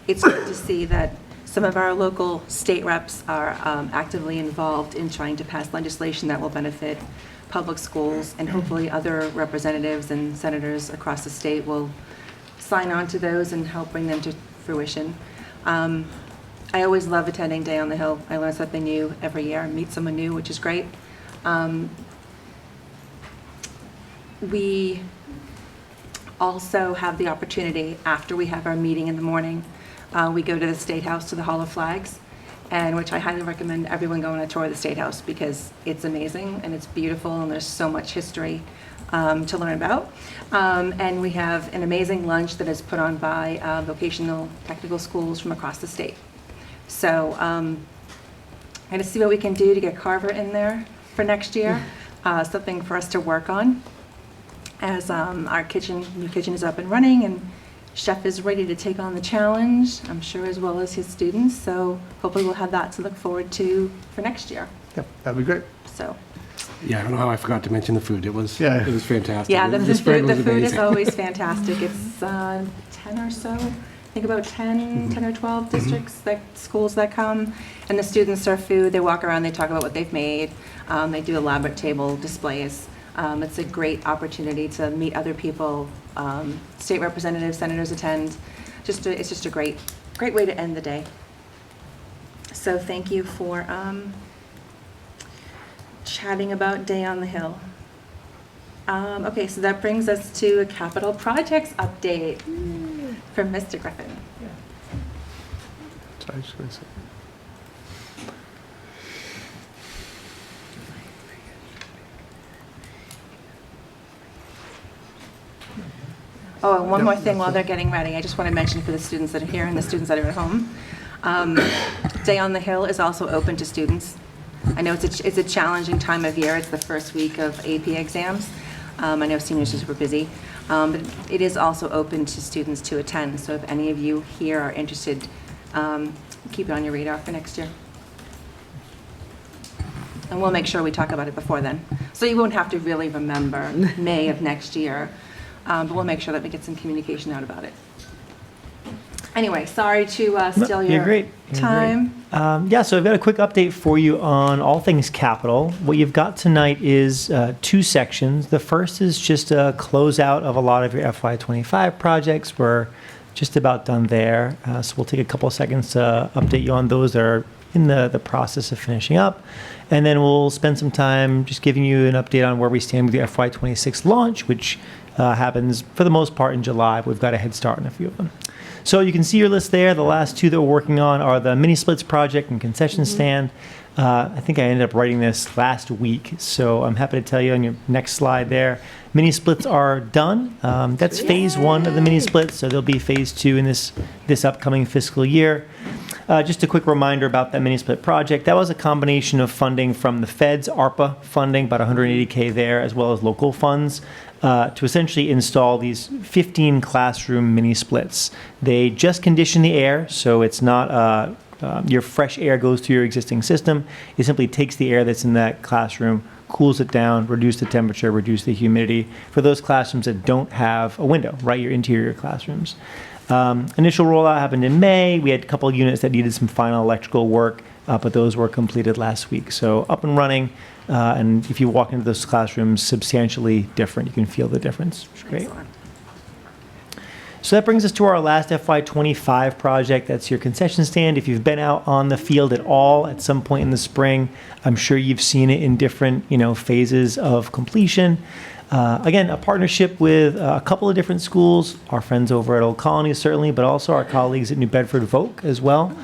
it's good to see that some of our local state reps are actively involved in trying to pass legislation that will benefit public schools, and hopefully other representatives and senators across the state will sign on to those and help bring them to fruition. I always love attending Day on the Hill. I learn something new every year and meet someone new, which is great. We also have the opportunity, after we have our meeting in the morning, we go to the State House, to the Hall of Flags, and which I highly recommend everyone go on a tour of the State House, because it's amazing and it's beautiful and there's so much history. to learn about. And we have an amazing lunch that is put on by vocational technical schools from across the state. So I'm going to see what we can do to get Carver in there for next year, something for us to work on as our new kitchen is up and running, and Chef is ready to take on the challenge, I'm sure, as well as his students. So hopefully we'll have that to look forward to for next year. Yep, that'd be great. So. Yeah, I don't know how I forgot to mention the food. It was fantastic. Yeah, the spread food was is amazing. always fantastic. It's 10 or so, I think about 10 or 12 districts, schools that come, and the students serve food. They walk around, they talk about what they've made. They do elaborate table displays. It's a great opportunity to meet other people. State representatives, senators attend. It's just a great way to end the day. So thank you for chatting about Day on the Hill. Okay, so that brings us to a capital projects update from Mr. Griffin. Sorry, just gonna say. Oh, and one more thing while they're getting ready. I just want to mention for the students that are here and the students that are at home. Day on the Hill is also open to students. I know it's a challenging time of year. It's the first week of AP exams. I know seniors are super busy. But it is also open to students to attend. So if any of you here are interested, keep it on your radar for next year. And we'll make sure we talk about it before then. So you won't have to really remember May of next year. But we'll make sure that we get some communication out about it. Anyway, sorry to steal your time. Yeah, so I've got a quick update for you on all things capital. What you've got tonight is 2 sections. The first is just a closeout of a lot of your FY25 projects. We're just about done there. So we'll take a couple of seconds to update you on those that are in the process of finishing up. And then we'll spend some time just giving you an update on where we stand with the FY26 launch, which happens for the most part in July. We've got a head start on a few of them. So you can see your list there. The last 2 that we're working on are the mini splits project and concession stand. I think I ended up writing this last week, so I'm happy to tell you on your next slide there. Mini splits are done. That's phase 1 of the mini splits, so there'll be phase 2 in this upcoming fiscal year. Just a quick reminder about that mini split project. That was a combination of funding from the Fed's ARPA funding, about $180K there, as well as local funds, to essentially install these 15 classroom mini splits. They just condition the air, so it's not your fresh air goes through your existing system. It simply takes the air that's in that classroom, cools it down, reduce the temperature, reduce the humidity for those classrooms that don't have a window, right? Your interior classrooms. Initial rollout happened in May. We had a couple of units that needed some final electrical work, but those were completed last week. So up and running, and if you walk into those classrooms, substantially different. You can feel the difference, which is great. Excellent. So that brings us to our last FY25 project. That's your concession stand. If you've been out on the field at all at some point in the spring, I'm sure you've seen it in different, phases of completion. Again, a partnership with a couple of different schools, our friends over at Old Colony certainly, but also our colleagues at New Bedford Voc as well.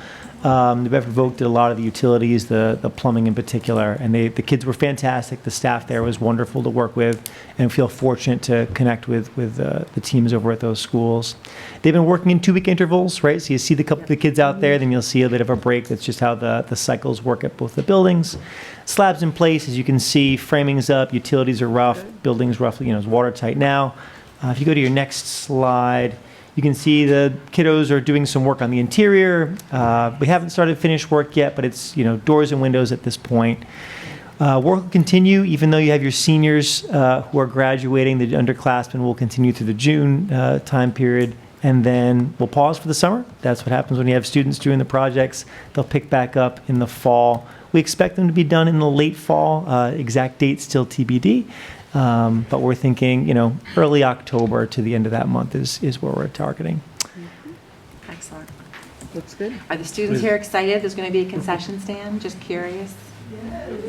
New Bedford Voc did a lot of the utilities, the plumbing in particular, and the kids were fantastic. The staff there was wonderful to work with, and feel fortunate to connect with the teams over at those schools. They've been working in 2-week intervals, right? So you see the kids out there, then you'll see a bit of a break. That's just how the cycles work at both the buildings. Slabs in place, as you can see, framing's up, utilities are rough, building's roughly, is watertight now. If you go to your next slide, you can see the kiddos are doing some work on the interior. We haven't started finished work yet, but it's, doors and windows at this point. Work will continue, even though you have your seniors who are graduating. The underclassmen will continue through the June time period, and then we'll pause for the summer. That's what happens when you have students doing the projects. They'll pick back up in the fall. We expect them to be done in the late fall. Exact date still TBD. But we're thinking, early October to the end of that month is where we're targeting. Excellent. Looks good. Are the students here excited? There's going to be a concession stand? Just curious.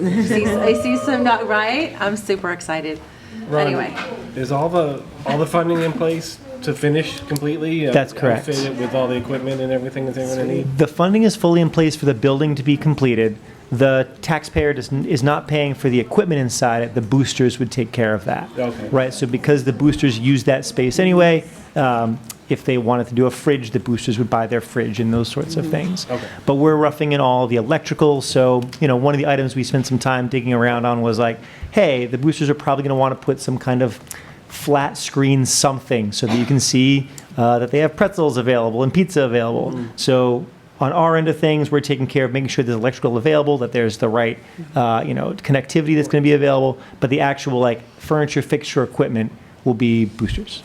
I see some not right. I'm super excited. Ron, Anyway. is all the funding in place? to finish completely? That's correct. Outfit it with all the equipment and everything that they're going to need? The funding is fully in place for the building to be completed. The taxpayer is not paying for the equipment inside it. The boosters would take care of that. Okay. Right, so because the boosters use that space anyway, if they wanted to do a fridge, the boosters would buy their fridge and those sorts of things. Okay. But we're roughing in all the electrical, so, one of the items we spent some time digging around on was like, hey, the boosters are probably going to want to put some kind of flat screen something so that you can see that they have pretzels available and pizza available. So on our end of things, we're taking care of making sure there's electrical available, that there's the right, connectivity that's going to be available, but the actual like furniture, fixture, equipment will be boosters.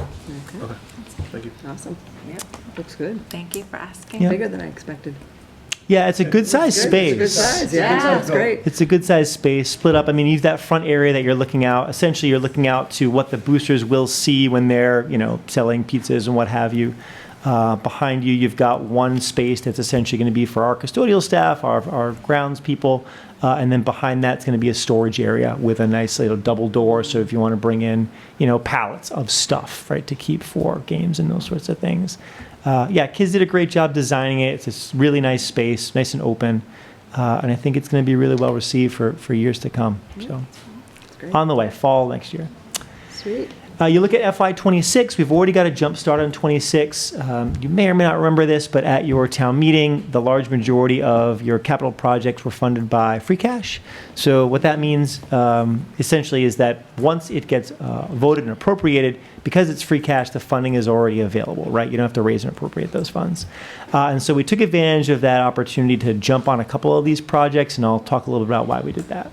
Okay. Thank you. Awesome. Yep, looks good. Thank you for asking. Yeah. Bigger than I expected. Yeah, it's a good size space. It's a good size, yeah, it's great. It's a good size space, split up. I mean, you've that front area that you're looking out. Essentially, you're looking out to what the boosters will see when they're, selling pizzas and what have you. Behind you, you've got one space that's essentially going to be for our custodial staff, our grounds people, and then behind that's going to be a storage area with a nice little double door. So if you want to bring in, pallets of stuff, right, to keep for games and those sorts of things. Kids did a great job designing it. It's a really nice space, nice and open, and I think it's going to be really well received for years to come. So, on the way, fall next year. Sweet. You look at FY26, we've already got a jump start on 26. You may or may not remember this, but at your town meeting, the large majority of your capital projects were funded by free cash. So what that means essentially is that once it gets voted and appropriated, because it's free cash, the funding is already available, right? You don't have to raise and appropriate those funds. And so we took advantage of that opportunity to jump on a couple of these projects, and I'll talk a little bit about why we did that.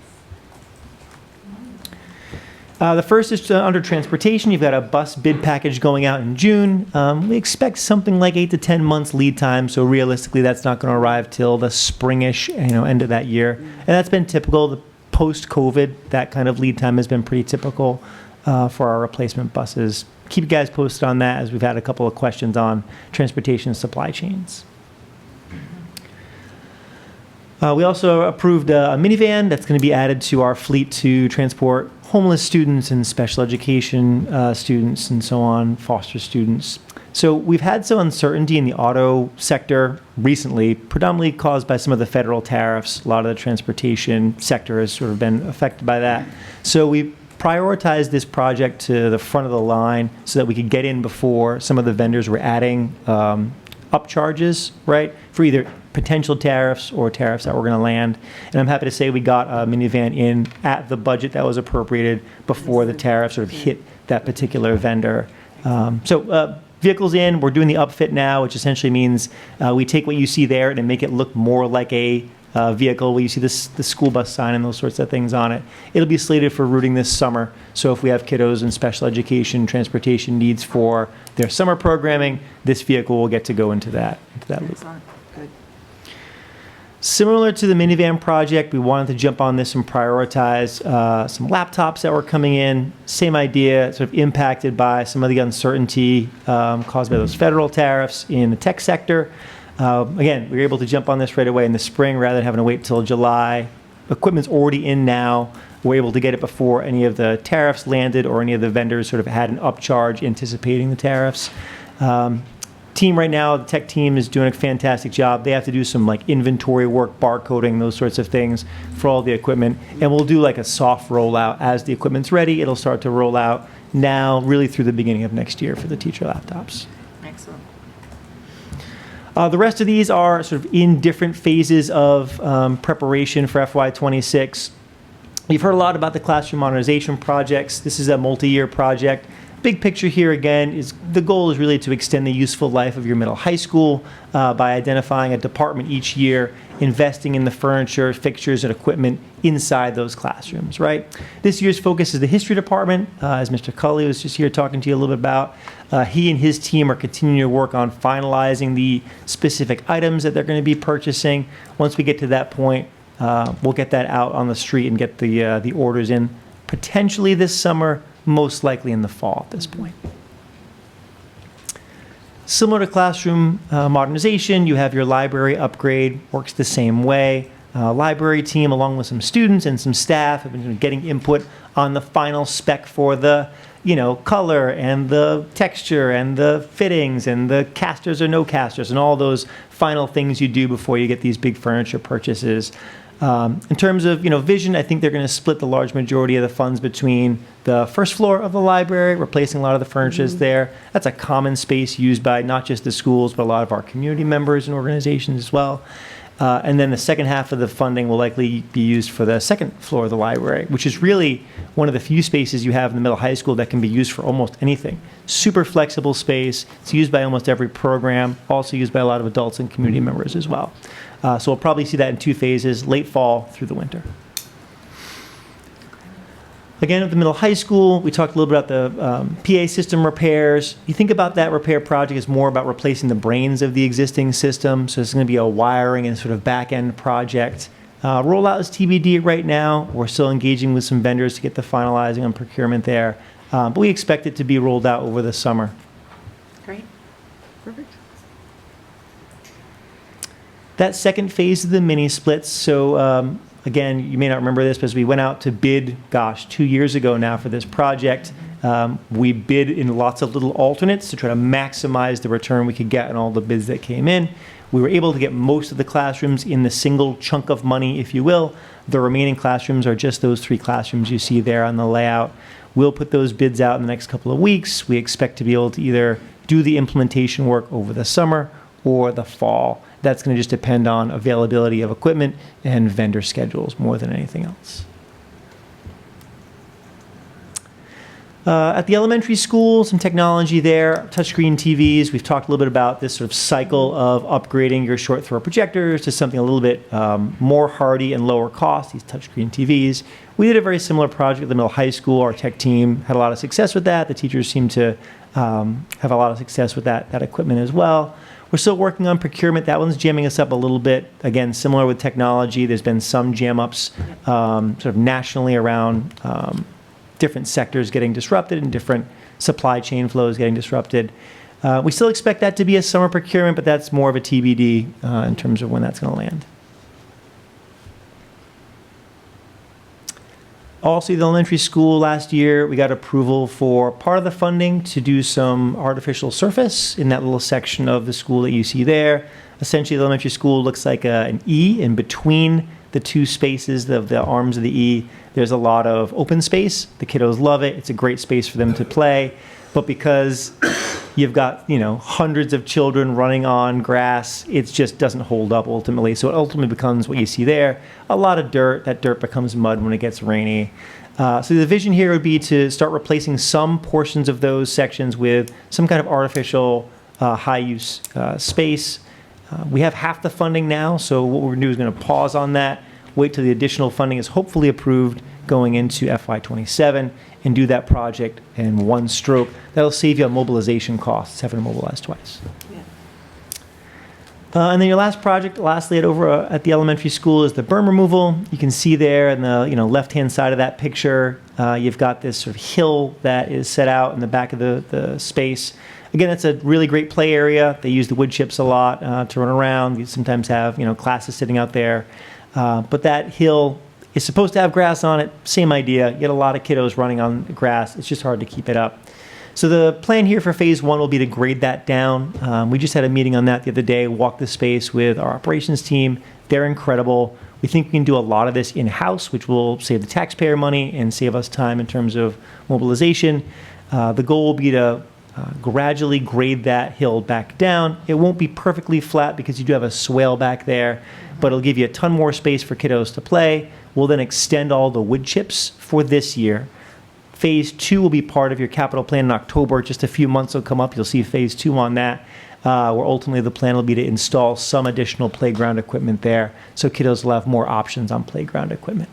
The first is under transportation. You've got a bus bid package going out in June. We expect something like 8 to 10 months lead time, so realistically that's not going to arrive till the springish, end of that year. And that's been typical. The post-COVID, that kind of lead time has been pretty typical for our replacement buses. Keep you guys posted on that, as we've had a couple of questions on transportation supply chains. We also approved a minivan that's going to be added to our fleet to transport homeless students and special education students and so on, foster students. So we've had some uncertainty in the auto sector recently, predominantly caused by some of the federal tariffs. A lot of the transportation sector has sort of been affected by that. So we prioritized this project to the front of the line so that we could get in before some of the vendors were adding upcharges, right, for either potential tariffs or tariffs that were going to land. And I'm happy to say we got a minivan in at the budget that was appropriated before the tariff sort of hit that particular vendor. Vehicles in, we're doing the upfit now, which essentially means we take what you see there and make it look more like a vehicle where you see the school bus sign and those sorts of things on it. It'll be slated for routing this summer. So if we have kiddos in special education, transportation needs for their summer programming, this vehicle will get to go into that loop. Excellent. Good. Similar to the minivan project, we wanted to jump on this and prioritize some laptops that were coming in. Same idea, sort of impacted by some of the uncertainty caused by those federal tariffs in the tech sector. Again, we were able to jump on this right away in the spring rather than having to wait till July. Equipment's already in now. We're able to get it before any of the tariffs landed or any of the vendors sort of had an upcharge anticipating the tariffs. Team right now, the tech team is doing a fantastic job. They have to do some like inventory work, barcoding, those sorts of things for all the equipment. And we'll do like a soft rollout as the equipment's ready. It'll start to roll out now really through the beginning of next year for the teacher laptops. Excellent. The rest of these are sort of in different phases of preparation for FY26. You've heard a lot about the classroom modernization projects. This is a multi-year project. Big picture here again is the goal is really to extend the useful life of your middle high school by identifying a department each year, investing in the furniture, fixtures, and equipment inside those classrooms, right? This year's focus is the history department, as Mr. Cully was just here talking to you a little bit about. He and his team are continuing to work on finalizing the specific items that they're going to be purchasing. Once we get to that point, we'll get that out on the street and get the orders in potentially this summer, most likely in the fall at this point. Similar to classroom modernization, you have your library upgrade, works the same way. Library team, along with some students and some staff, have been getting input on the final spec for the color and the texture and the fittings and the casters or no casters and all those final things you do before you get these big furniture purchases. In terms of, vision, I think they're going to split the large majority of the funds between the first floor of the library, replacing a lot of the furniture there. That's a common space used by not just the schools, but a lot of our community members and organizations as well. And then the second half of the funding will likely be used for the second floor of the library, which is really one of the few spaces you have in the middle high school that can be used for almost anything. Super flexible space. It's used by almost every program, also used by a lot of adults and community members as well. So we'll probably see that in 2 phases, late fall through the winter. Again, at the middle high school, we talked a little bit about the PA system repairs. You think about that repair project as more about replacing the brains of the existing system. So it's going to be a wiring and sort of back-end project. Rollout is TBD right now. We're still engaging with some vendors to get the finalizing on procurement there. But we expect it to be rolled out over the summer. Great. Perfect. That second phase of the mini splits. So again, you may not remember this, but we went out to bid, 2 years ago now for this project. We bid in lots of little alternates to try to maximize the return we could get on all the bids that came in. We were able to get most of the classrooms in the single chunk of money, if you will. The remaining classrooms are just those 3 classrooms you see there on the layout. We'll put those bids out in the next couple of weeks. We expect to be able to either do the implementation work over the summer or the fall. That's going to just depend on availability of equipment and vendor schedules more than anything else. At the elementary school, some technology there, touchscreen TVs. We've talked a little bit about this sort of cycle of upgrading your short throw projectors to something a little bit more hardy and lower cost, these touchscreen TVs. We did a very similar project at the middle high school. Our tech team had a lot of success with that. The teachers seem to have a lot of success with that equipment as well. We're still working on procurement. That one's jamming us up a little bit. Again, similar with technology, there's been some jam ups sort of nationally around different sectors getting disrupted and different supply chain flows getting disrupted. We still expect that to be a summer procurement, but that's more of a TBD in terms of when that's going to land. Also, the elementary school last year, we got approval for part of the funding to do some artificial surface in that little section of the school that you see there. Essentially, the elementary school looks like an E, in between the 2 spaces of the arms of the E. There's a lot of open space. The kiddos love it. It's a great space for them to play. But because you've got, hundreds of children running on grass, it just doesn't hold up ultimately. So it ultimately becomes what you see there, a lot of dirt. That dirt becomes mud when it gets rainy. So the vision here would be to start replacing some portions of those sections with some kind of artificial high-use space. We have half the funding now, so what we're going to do is going to pause on that, wait till the additional funding is hopefully approved going into FY27, and do that project in one stroke. That'll save you on mobilization costs, having to mobilize twice. And then your last project, lastly, at the elementary school, is the berm removal. You can see there in the left-hand side of that picture, you've got this sort of hill that is set out in the back of the space. Again, it's a really great play area. They use the wood chips a lot to run around. You sometimes have classes sitting out there. But that hill is supposed to have grass on it. Same idea. You get a lot of kiddos running on the grass. It's just hard to keep it up. So the plan here for phase 1 will be to grade that down. We just had a meeting on that the other day, walked the space with our operations team. They're incredible. We think we can do a lot of this in-house, which will save the taxpayer money and save us time in terms of mobilization. The goal will be to gradually grade that hill back down. It won't be perfectly flat because you do have a swale back there, but it'll give you a ton more space for kiddos to play. We'll then extend all the wood chips for this year. Phase 2 will be part of your capital plan in October. Just a few months will come up. You'll see phase 2 on that, where ultimately the plan will be to install some additional playground equipment there, so kiddos will have more options on playground equipment.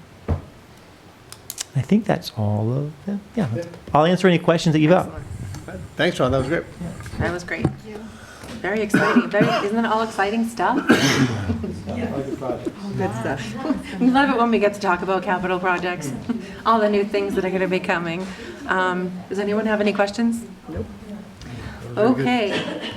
I think that's all of them. Yeah, I'll answer any questions that you've got. Thanks, John. That was great. That was great. Very exciting. Isn't that all exciting stuff? Good stuff. I love it when we get to talk about capital projects, all the new things that are going to be coming. Does anyone have any questions? Nope. Okay.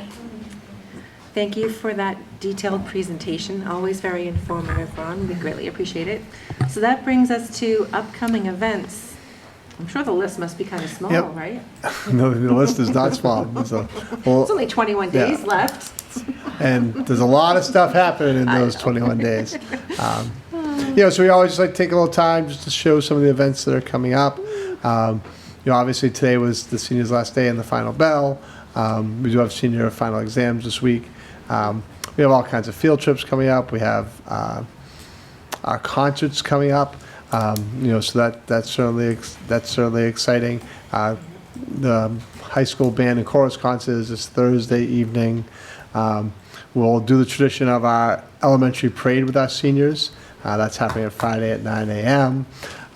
Thank you for that detailed presentation. Always very informative, Ron. We greatly appreciate it. So that brings us to upcoming events. I'm sure the list must be kind of small, Yep. right? No, the list is not small. Well, It's only 21 days yeah. left. And there's a lot of stuff happening in those 21 days. So we always just like take a little time just to show some of the events that are coming up. Obviously today was the seniors' last day and the final bell. We do have senior final exams this week. We have all kinds of field trips coming up. We have our concerts coming up. So that's certainly exciting. The high school band and chorus concert is this Thursday evening. We'll do the tradition of our elementary parade with our seniors. That's happening on Friday at 9 a.m.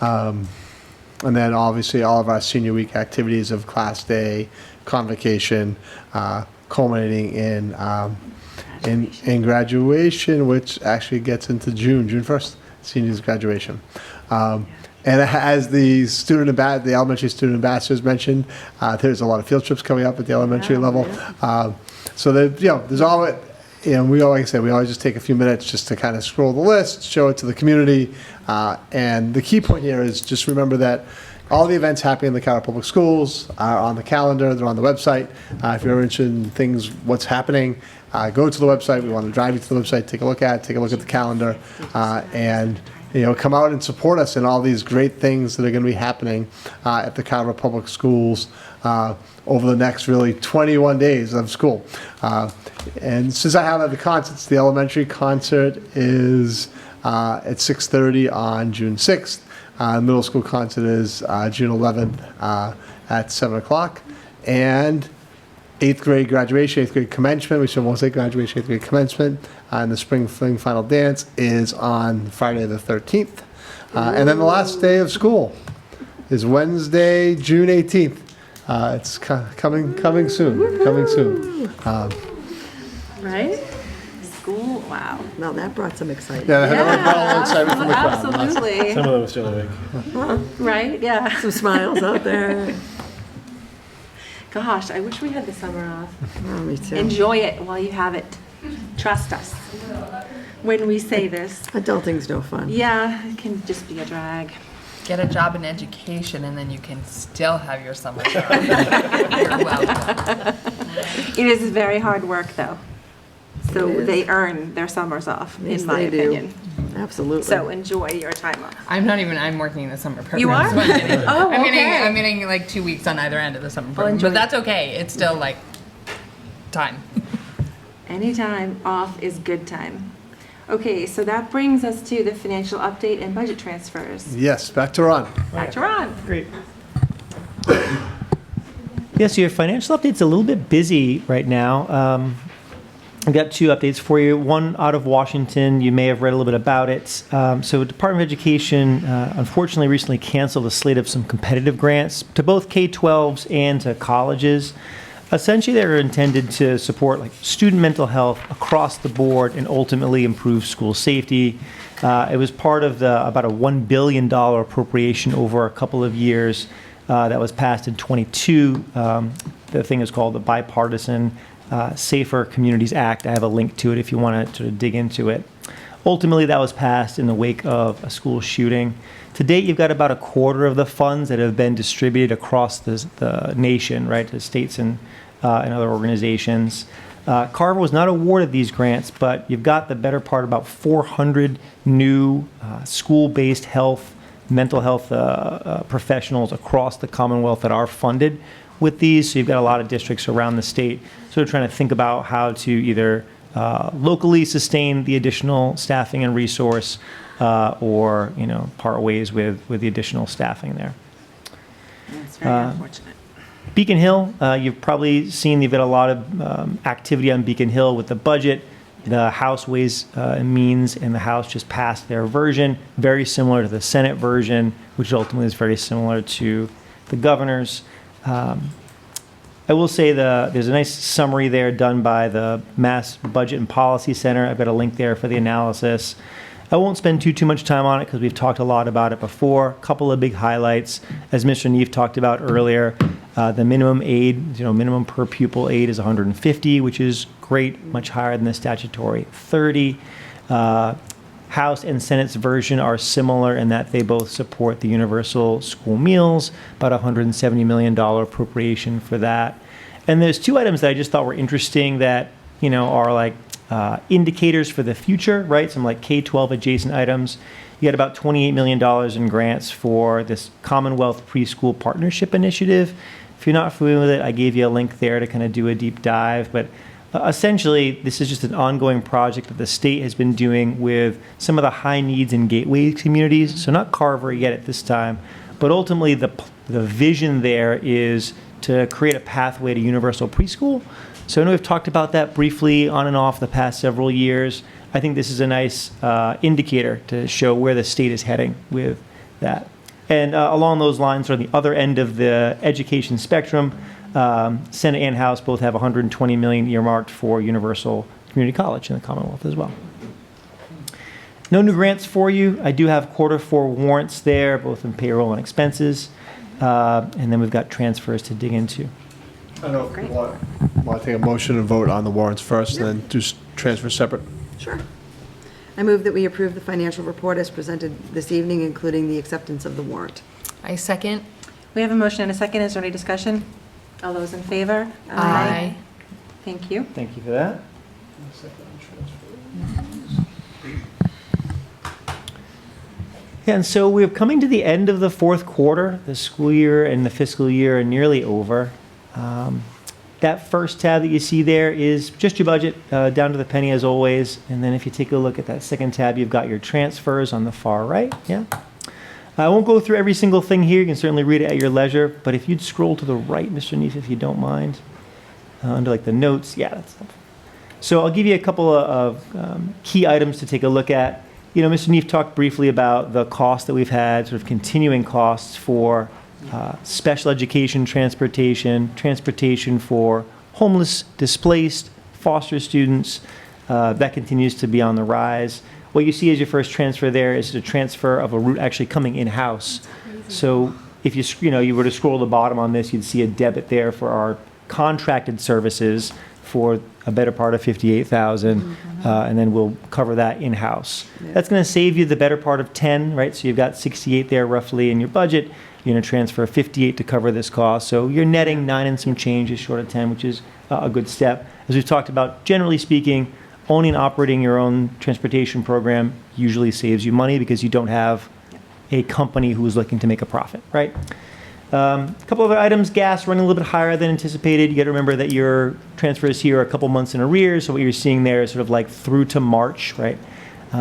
And then obviously all of our senior week activities of class day, convocation, culminating in graduation, which actually gets into June 1st, seniors graduation. And as the elementary student ambassadors mentioned, there's a lot of field trips coming up at the elementary level. So there's all. We always just take a few minutes just to kind of scroll the list, show it to the community, and the key point here is just remember that all the events happening in the Carver Public Schools are on the calendar. They're on the website. If you're interested in things, what's happening, go to the website. We want to drive you to the website, take a look at the calendar, and come out and support us in all these great things that are going to be happening at the Carver Public Schools over the next really 21 days of school. And since I have the concerts, the elementary concert is at 6:30 on June 6th. The middle school concert is June 11th at 7 o'clock. And 8th grade graduation, 8th grade commencement, we won't say graduation, 8th grade commencement, and the spring fling final dance is on Friday the 13th. And then the last day of school is Wednesday, June 18th. It's coming soon. Right? School, wow. Now that brought some excitement. Yeah, that brought a little excitement from the crowd. Absolutely. Some of them are still awake. Right, yeah. Some smiles out there. Gosh, I wish we had the summer off. Oh, me too. Enjoy it while you have it. Trust us when we say this. Adulting's no fun. Yeah, it can just be a drag. Get a job in education and then you can still have your summer job. You're welcome. It is very hard work, though. So they earn their summers off, Yes, in my they do. opinion. Absolutely. So enjoy your time off. I'm working in the summer program. You are? So I'm getting, Oh, I'm getting, okay. I'm getting like 2 weeks on either end of the summer program. enjoy But that's okay. It's still like time. Any time off is good time. Okay, so that brings us to the financial update and budget transfers. Yes, back to Ron. Back to Ron. Great. Yes, your financial update's a little bit busy right now. I've got two updates for you. One out of Washington, you may have read a little bit about it. So Department of Education unfortunately recently canceled a slate of some competitive grants to both K-12s and to colleges. Essentially, they're intended to support student mental health across the board and ultimately improve school safety. It was part of about a $1 billion appropriation over a couple of years that was passed in 22. The thing is called the Bipartisan Safer Communities Act. I have a link to it if you want to dig into it. Ultimately, that was passed in the wake of a school shooting. To date, you've got about a quarter of the funds that have been distributed across the nation, right, to states and other organizations. Carver was not awarded these grants, but you've got the better part about 400 new school-based mental health professionals across the Commonwealth that are funded with these. So you've got a lot of districts around the state sort of trying to think about how to either locally sustain the additional staffing and resource or part ways with the additional staffing there. That's very unfortunate. Beacon Hill, you've probably seen you've got a lot of activity on Beacon Hill with the budget. The House Ways and Means and the House just passed their version, very similar to the Senate version, which ultimately is very similar to the governor's. I will say there's a nice summary there done by the Mass Budget and Policy Center. I've got a link there for the analysis. I won't spend too much time on it because we've talked a lot about it before. A couple of big highlights, as Mr. Neve talked about earlier. The minimum aid, minimum per pupil aid is 150, which is great, much higher than the statutory 30. House and Senate's version are similar in that they both support the universal school meals, about $170 million appropriation for that. And there's two items that I just thought were interesting that, are like indicators for the future, right? Some like K-12 adjacent items. You had about $28 million in grants for this Commonwealth Preschool Partnership Initiative. If you're not familiar with it, I gave you a link there to kind of do a deep dive. But essentially, this is just an ongoing project that the state has been doing with some of the high needs and gateway communities. So not Carver yet at this time, but ultimately the vision there is to create a pathway to universal preschool. So I know we've talked about that briefly on and off the past several years. I think this is a nice indicator to show where the state is heading with that. And along those lines, on the other end of the education spectrum, Senate and House both have $120 million earmarked for universal community college in the Commonwealth as well. No new grants for you. I do have Q4 warrants there, both in payroll and expenses. And then we've got transfers to dig into. I don't know if you want to take a motion and vote on the warrants first, and then do transfer separate. Sure. I move that we approve the financial report as presented this evening, including the acceptance of the warrant. I second. We have a motion and a second. Is there any discussion? All those in favor? Aye. Thank you. Thank you for that. Yeah, and so we're coming to the end of the fourth quarter. The school year and the fiscal year are nearly over. That first tab that you see there is just your budget, down to the penny as always. And then if you take a look at that second tab, you've got your transfers on the far right. Yeah. I won't go through every single thing here. You can certainly read it at your leisure. But if you'd scroll to the right, Mr. Neef, if you don't mind, under like the notes. Yeah, that's helpful. So I'll give you a couple of key items to take a look at. Mr. Neef talked briefly about the cost that we've had, sort of continuing costs for special education, transportation for homeless, displaced, foster students. That continues to be on the rise. What you see as your first transfer there is a transfer of a route actually coming in-house. So if you were to scroll to the bottom on this, you'd see a debit there for our contracted services for a better part of $58,000, and then we'll cover that in-house. Yeah. That's going to save you the better part of 10, right? So you've got 68 there roughly in your budget. You're going to transfer 58 to cover this cost. So you're netting 9 and some change is short of 10, which is a good step. As we've talked about, generally speaking, owning and operating your own transportation program usually saves you money because you don't have a company who is looking to make a profit, right? A couple other items, gas running a little bit higher than anticipated. You got to remember that your transfers here are a couple months in arrears, so what you're seeing there is sort of like through to March, right?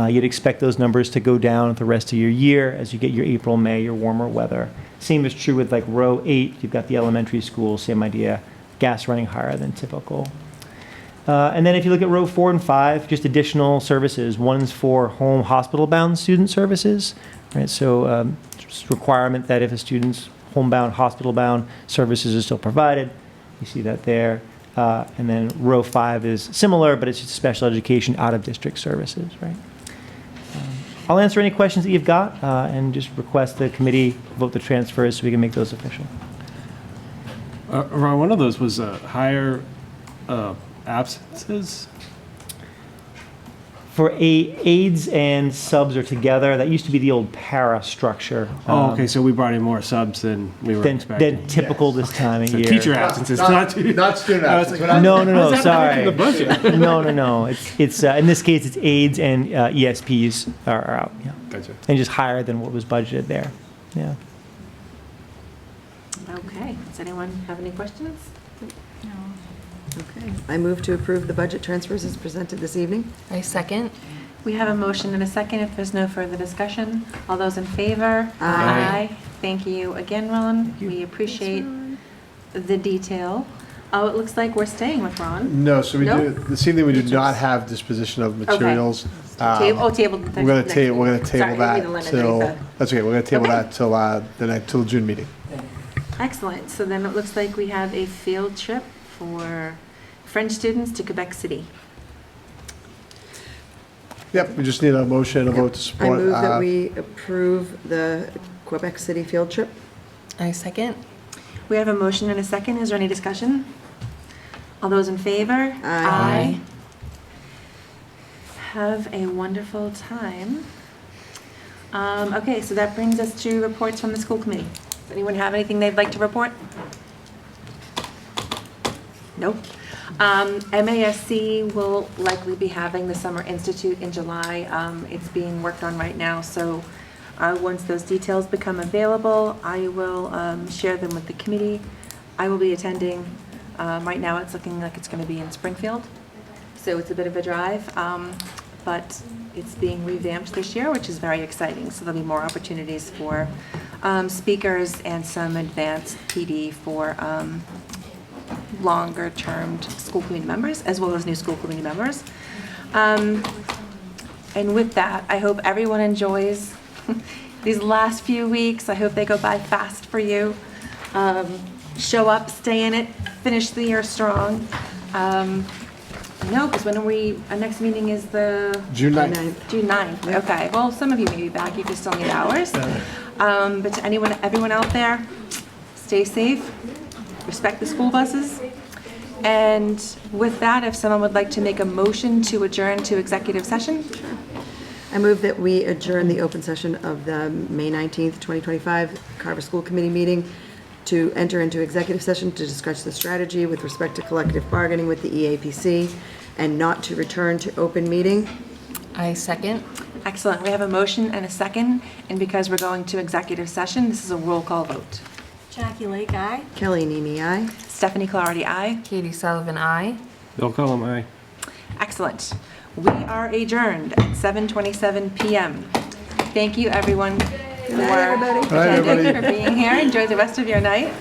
You'd expect those numbers to go down the rest of your year as you get your April, May, your warmer weather. Same is true with like row 8. You've got the elementary school, same idea, gas running higher than typical. And then if you look at row 4 and 5, just additional services. One's for home hospital-bound student services, right? So just requirement that if a student's homebound, hospital-bound services are still provided. You see that there. And then row 5 is similar, but it's just special education out-of-district services, right? I'll answer any questions that you've got and just request the committee vote the transfers so we can make those official. Ron, one of those was higher absences. For aides and subs are together. That used to be the old para structure. Okay, so we brought in more subs than we were expecting. Than typical this time of So year. teacher absences, not student absences. No, sorry. The budget. No. It's in this case, it's aides and ESPs are out. Yeah. Gotcha. And just higher than what was budgeted there. Yeah. Okay. Does anyone have any questions? Okay. I move to approve the budget transfers as presented this evening. I second. We have a motion and a second. If there's no further discussion, all those in favor? Aye. Thank you again, Ron. We appreciate the detail. Oh, it looks like we're staying with Ron. No, so Nope. this evening we do not have disposition of materials. Table. We're going to table Sorry, that Lynn till, underneath that's okay, we're going to table Okay. that till the June meeting. Excellent. So then it looks like we have a field trip for French students to Quebec City. Yep, we just need a motion and a vote to I support. move that we approve the Quebec City field trip. I second. We have a motion and a second. Is there any discussion? All those in favor? Aye. have a wonderful time. Okay, so that brings us to reports from the school committee. Does anyone have anything they'd like to report? Nope. MASC will likely be having the Summer Institute in July. It's being worked on right now, so once those details become available, I will share them with the committee. I will be attending. Right now, it's looking like it's going to be in Springfield, so it's a bit of a drive, but it's being revamped this year, which is very exciting. So there'll be more opportunities for speakers and some advanced PD for longer-term school committee members, as well as new school committee members. And with that, I hope everyone enjoys these last few weeks. I hope they go by fast for you. Show up, stay in it, finish the year strong. No, because when our next meeting is the... June 9th. June 9th, okay. Well, some of you may be back, you just still need hours. But to everyone out there, stay safe, respect the school buses. And with that, if someone would like to make a motion to adjourn to executive session? I move that we adjourn the open session of the May 19th, 2025 Carver School Committee meeting to enter into executive session to discuss the strategy with respect to collective bargaining with the EAPC and not to return to open meeting. I second. Excellent. We have a motion and a second. And because we're going to executive session, this is a roll call vote. Jackie Lake, aye. Kelly Nimi, aye. Stephanie Clarity, aye. Katie Sullivan, aye. Bill Cullum, aye. Excellent. We are adjourned at 7:27 p.m. Thank you, everyone, for Good night, everybody. attending, for being here. Enjoy the rest of your night.